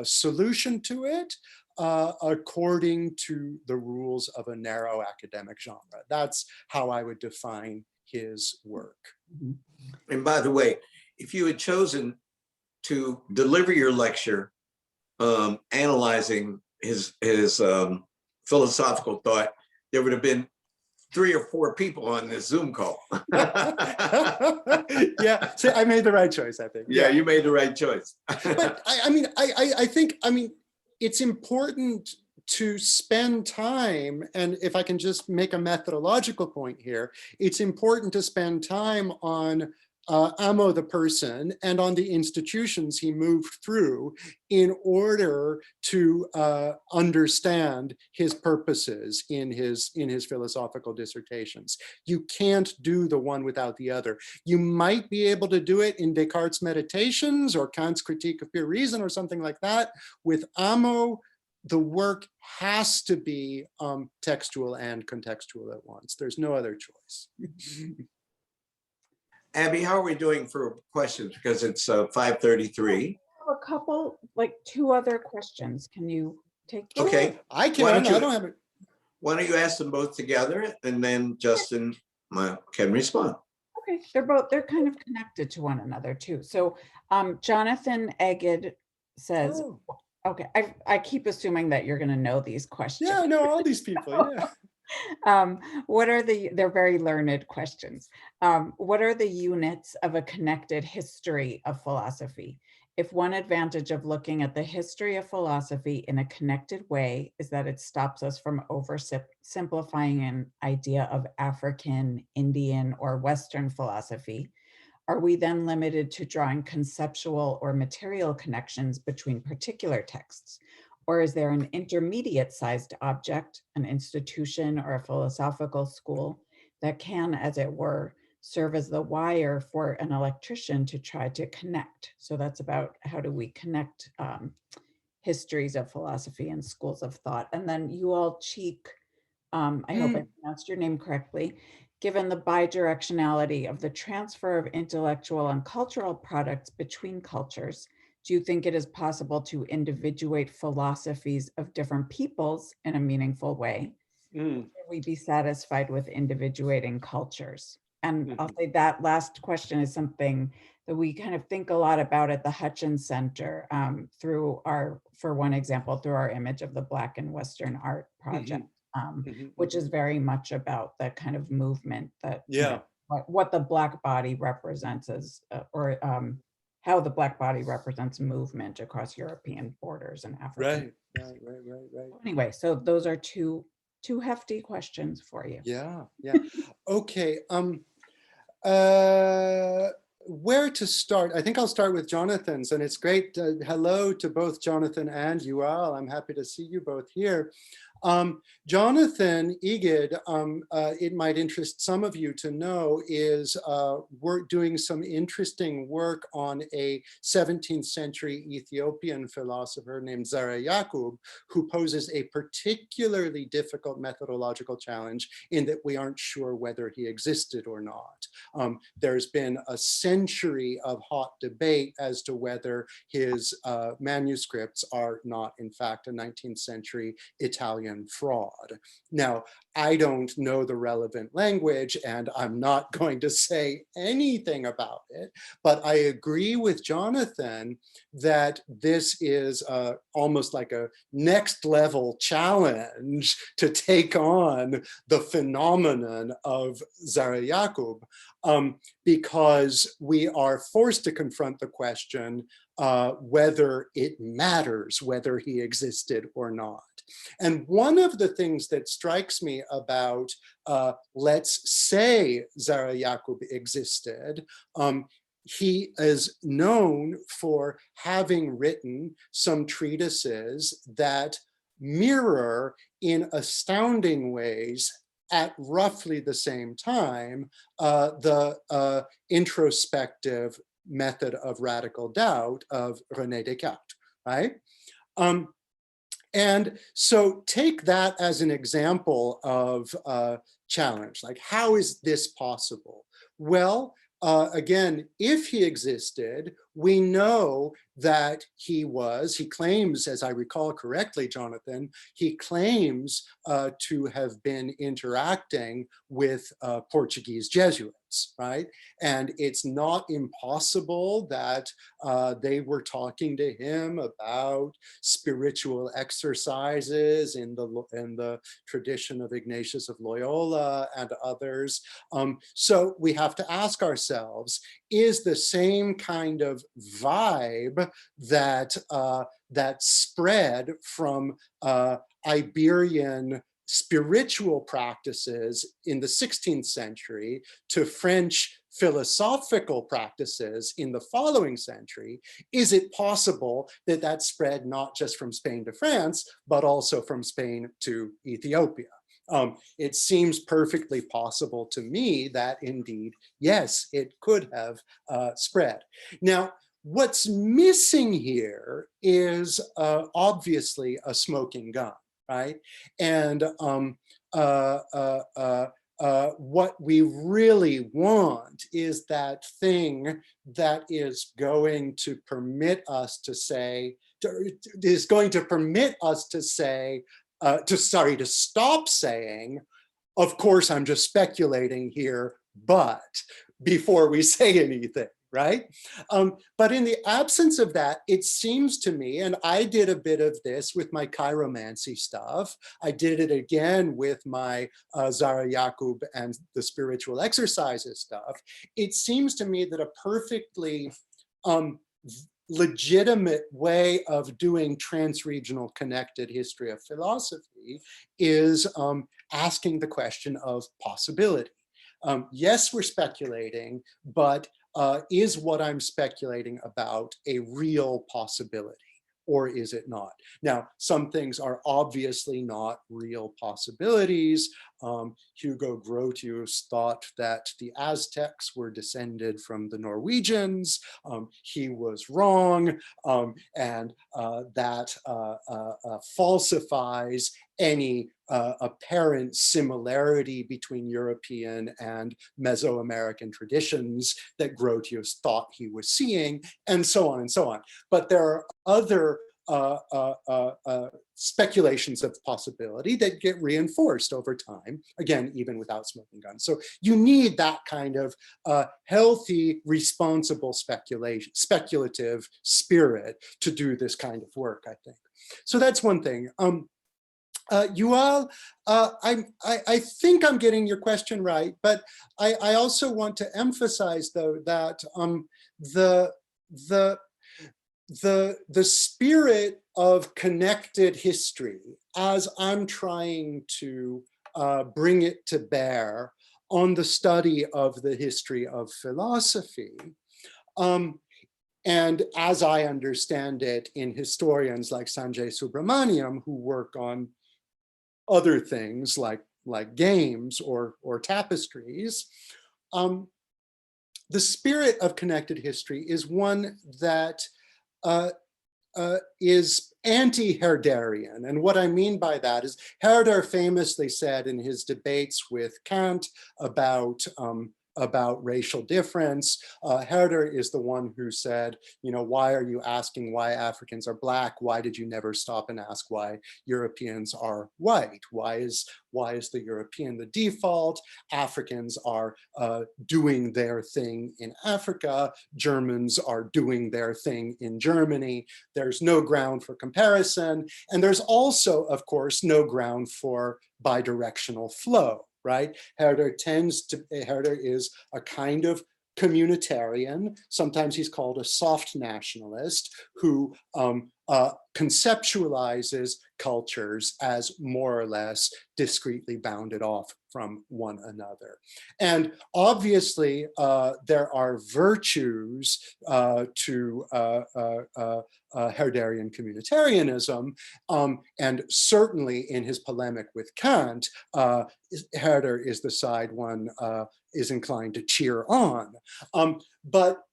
Speaker 4: solution to it according to the rules of a narrow academic genre. That's how I would define his work.
Speaker 2: And by the way, if you had chosen to deliver your lecture analyzing his philosophical thought, there would have been 3 or 4 people on this Zoom call.
Speaker 4: Yeah, so I made the right choice, I think.
Speaker 2: Yeah, you made the right choice.
Speaker 4: But I think it's important to spend time, and if I can just make a methodological point here, it's important to spend time on Amo the person and on the institutions he moved through in order to understand his purposes in his philosophical dissertations. You can't do the one without the other. You might be able to do it in Descartes' Meditations or Kant's Critique of Pure Reason or something like that. With Amo, the work has to be textual and contextual at once. There's no other choice.
Speaker 2: Abby, how are we doing for questions? Because it's 5:33.
Speaker 1: A couple, like 2 other questions. Can you take them?
Speaker 2: Okay.
Speaker 4: I can.
Speaker 2: Why
Speaker 4: I
Speaker 2: don't
Speaker 4: don't have it.
Speaker 2: Why don't you ask them both together, and then Justin can respond.
Speaker 1: Okay, they're kind of connected to one another too. So Jonathan Egged says,
Speaker 4: Oh.
Speaker 1: okay, I keep assuming that you're going to know these questions.
Speaker 4: Yeah, I know all these people. Yeah.
Speaker 1: They're very learned questions. What are the units of a connected history of philosophy? If one advantage of looking at the history of philosophy in a connected way is that it stops us from oversimplifying an idea of African, Indian, or Western philosophy, are we then limited to drawing conceptual or material connections between particular texts? Or is there an intermediate sized object, an institution or a philosophical school that can, as it were, serve as the wire for an electrician to try to connect? So that's about how do we connect histories of philosophy and schools of thought. And then Yuval Cheek, I hope I pronounced your name correctly, given the bidirectionality of the transfer of intellectual and cultural products between cultures, do you think it is possible to individuate philosophies of different peoples in a meaningful way? Can we be satisfied with individuating cultures? And I'll say that last question is something that we kind of think a lot about at the Hutchins Center through our, for one example, through our Image of the Black and Western Art project, which is very much about that kind of movement that, what the Black body represents as, how the Black body represents movement across European borders and Africa.
Speaker 4: Right.
Speaker 1: Anyway, so those are two hefty questions for you.
Speaker 4: Yeah. Okay. Where to start? I think I'll start with Jonathan's, and it's great. Hello to both Jonathan and Yuval. I'm happy to see you both here. Jonathan Egid, it might interest some of you to know, is doing some interesting work on a 17th century Ethiopian philosopher named Zara Yaqub, who poses a particularly difficult methodological challenge in that we aren't sure whether he existed or not. There's been a century of hot debate as to whether his manuscripts are not, in fact, a 19th century Italian Hegelian fraud. Now, I don't know the relevant language and I'm not going to say anything about it, but I agree with Jonathan that this is almost like a next level challenge to take on the phenomenon of Zara Yaqub, because we are forced to confront the question whether it matters whether he existed or not. And one of the things that strikes me about, let's say Zara Yaqub existed, he is known for having written some treatises that mirror in astounding ways at roughly the same time the introspective method of radical doubt of René Descartes, right? And so take that as an example of challenge, like how is this possible? Well, again, if he existed, we know that he claims, as I recall correctly, Jonathan, he claims to have been interacting with Portuguese Jesuits, right? And it's not impossible that they were talking to him about spiritual exercises in the tradition of Ignatius of Loyola and others. So we have to ask ourselves, is the same kind of vibe that that spread from Iberian spiritual practices in the 16th century to French philosophical practices in the following century, is it possible that that spread not just from Spain to France, but also from Spain to Ethiopia? It seems perfectly possible to me that indeed, yes, it could have spread. Now, what's missing here is obviously a smoking gun, right? And what we really want is that thing that is going to permit us to say, to stop saying, of course, I'm just speculating here, but before we say anything, right? But in the absence of that, it seems to me, and I did a bit of this with my chiromancy stuff, I did it again with my Zara Yaqub and the spiritual exercises stuff, it seems to me that a perfectly legitimate way of doing transregional connected history of philosophy is asking the question of possibility. Yes, we're speculating, but is what I'm speculating about a real possibility, or is it not? Now, some things are obviously not real possibilities. Hugo Grotius thought that the Aztecs were descended from the Norwegians. He was wrong, and that falsifies any apparent similarity between European and Mesoamerican traditions that Grotius thought he was seeing, and so on and so on. But there are other speculations of possibility that get reinforced over time, again, even without smoking guns. So you need that kind of healthy, responsible speculative spirit to do this kind of work, I think. So that's one thing. Yuval, I think I'm getting your question right, but I also want to emphasize, though, that the spirit of connected history, as I'm trying to bring it to bear on the study of the history of philosophy, and as I understand it in historians like Sanjay Subramaniam, who work on other things like games or tapestries, the spirit of connected history is one that is anti-Herderian. And what I mean by that is Herder famously said in his debates with Kant about about racial difference. Herder is the one who said, why are you asking why Africans are Black? Why did you never stop and ask why Europeans are white? Why is the European the default? Africans are doing their thing in Africa. Germans are doing their thing in Germany. There's no ground for comparison. And there's also, of course, no ground for bidirectional flow, right? Herder is a kind of communitarian. Sometimes he's called a soft nationalist who conceptualizes cultures as more or less discretely bounded off from one another. And obviously, there are virtues to Herderian communitarianism, and certainly in his polemic with Kant, Herder is the side one is inclined to cheer on. But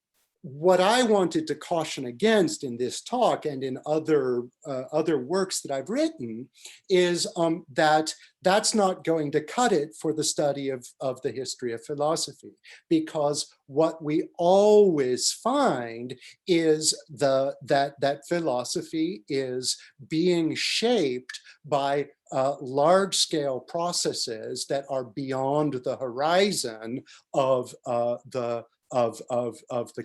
Speaker 4: what I wanted to caution against in this talk and in other works that I've written is that that's not going to cut it for the study of the history of philosophy, because what we always find is that philosophy is being shaped by large-scale processes that are beyond the horizon of the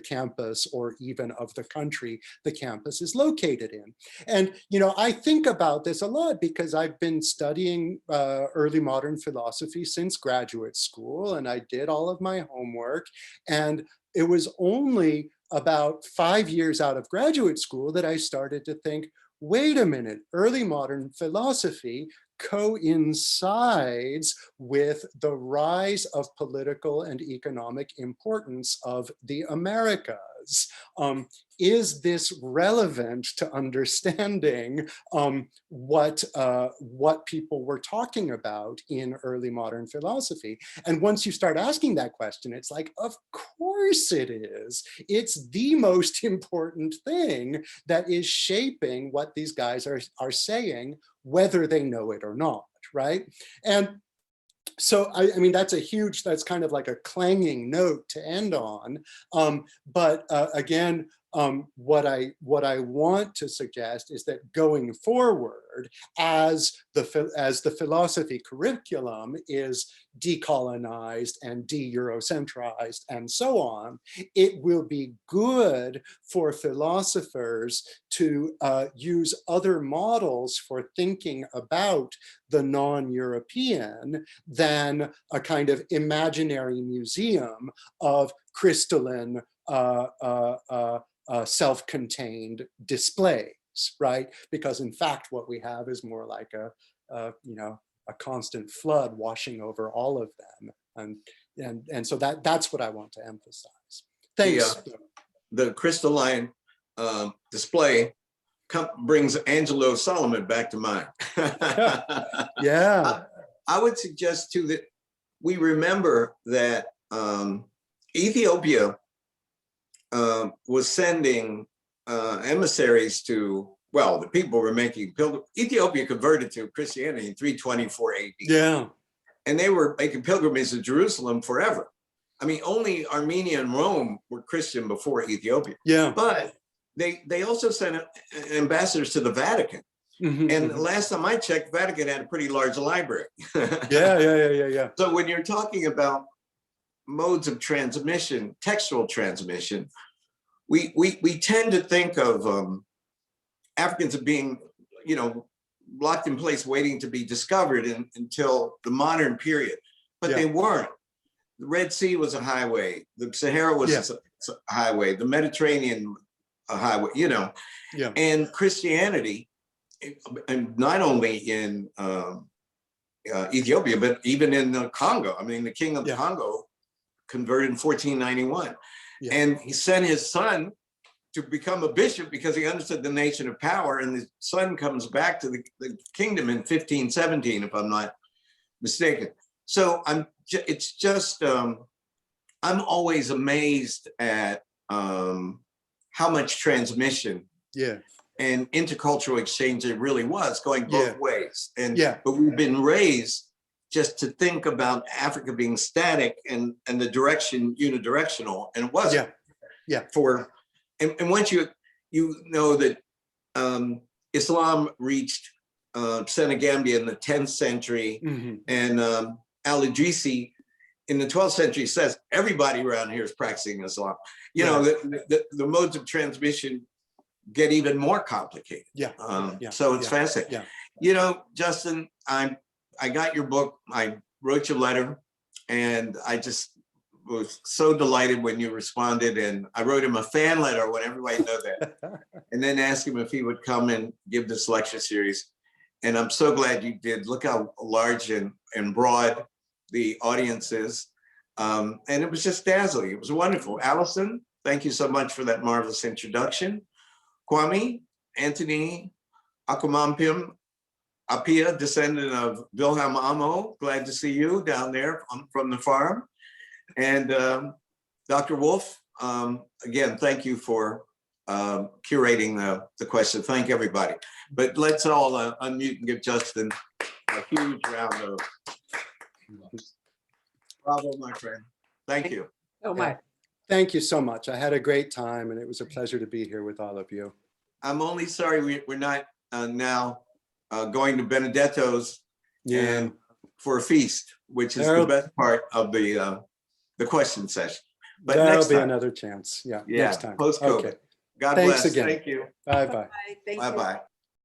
Speaker 4: campus or even of the country the campus is located in. And, I think about this a lot because I've been studying early modern philosophy since graduate school, and I did all of my homework. And it was only about 5 years out of graduate school that I started to think, wait a minute, early modern philosophy coincides with the rise of political and economic importance of the Americas. Is this relevant to understanding what people were talking about in early modern philosophy? And once you start asking that question, it's like, of course it is. It's the most important thing that is shaping what these guys are saying, whether they know it or not, right? And so, I mean, that's kind of like a clanging note to end on. But again, what I want to suggest is that going forward, as the philosophy curriculum is decolonized and de-Eurocentrized and so on, it will be good for philosophers to use other models for thinking about the non-European than a kind of imaginary museum of crystalline self-contained displays, right? Because in fact, what we have is more like a constant flood washing over all of them, and so that's what I want to emphasize. Thanks.
Speaker 2: The crystalline display brings Angelo Solomon back to mind.
Speaker 4: Yeah.
Speaker 2: I would suggest too that we remember that Ethiopia was sending emissaries to, well, the people were making Ethiopia converted to Christianity in 324 AD.
Speaker 4: Yeah.
Speaker 2: And they were making pilgrimages to Jerusalem forever. I mean, only Armenia and Rome were Christian before Ethiopia.
Speaker 4: Yeah.
Speaker 2: But they also sent ambassadors to the Vatican.
Speaker 4: Mm-hmm.
Speaker 2: And the last time I checked, Vatican had a pretty large library.
Speaker 4: Yeah.
Speaker 2: So when you're talking about modes of transmission, textual transmission, we tend to think of Africans as being, locked in place waiting to be discovered until the modern period. But they weren't. The Red Sea was a highway. The Sahara was a highway. The Mediterranean, a highway,
Speaker 4: Yeah.
Speaker 2: And Christianity, and not only in Ethiopia, but even in the Congo. I mean, the king of the Congo converted in 1491. Yeah. And he sent his son to become a bishop because he understood the nation of power. And the son comes back to the kingdom in 1517, if I'm not mistaken. So I'm always amazed at how much transmission and intercultural exchange there really was, going both ways. But we've been raised just to think about Africa being static and the direction unidirectional, and it wasn't.
Speaker 4: Yeah.
Speaker 2: And once you know that Islam reached Senegambia in the 10th century, and Al-Idrisi in the 12th century says everybody around here is practicing Islam. You know, the modes of transmission get even more complicated. So it's fascinating. You know, Justin, I got your book. I wrote your letter, and I just was so delighted when you responded. And I wrote him a fan letter. I want everybody to know that. And then asked him if he would come and give this lecture series. And I'm so glad you did. Look how large and broad the audience is. And it was just dazzling. It was wonderful. Allison, thank you so much for that marvelous introduction. Kwame, Anthony, Akumampim, Apia, descendant of Wilhelm Amo, glad to see you down there from the farm. And Dr. Wolf, again, thank you for curating the question. Thank everybody. But let's all unmute and give Justin a huge round of bravo, my friend. Thank you
Speaker 1: so much.
Speaker 4: Thank you so much. I had a great time, and it was a pleasure to be here with all of you.
Speaker 2: I'm only sorry we're not now going to Benedetto's and for a feast, which is the best part of the question session. But
Speaker 4: there'll be another chance. Yeah, next time.
Speaker 2: Post-COVID.
Speaker 4: Okay.
Speaker 2: God
Speaker 4: Thanks
Speaker 2: bless.
Speaker 4: again.
Speaker 2: Thank you.
Speaker 4: Bye-bye.
Speaker 1: Thank you.
Speaker 2: Bye-bye.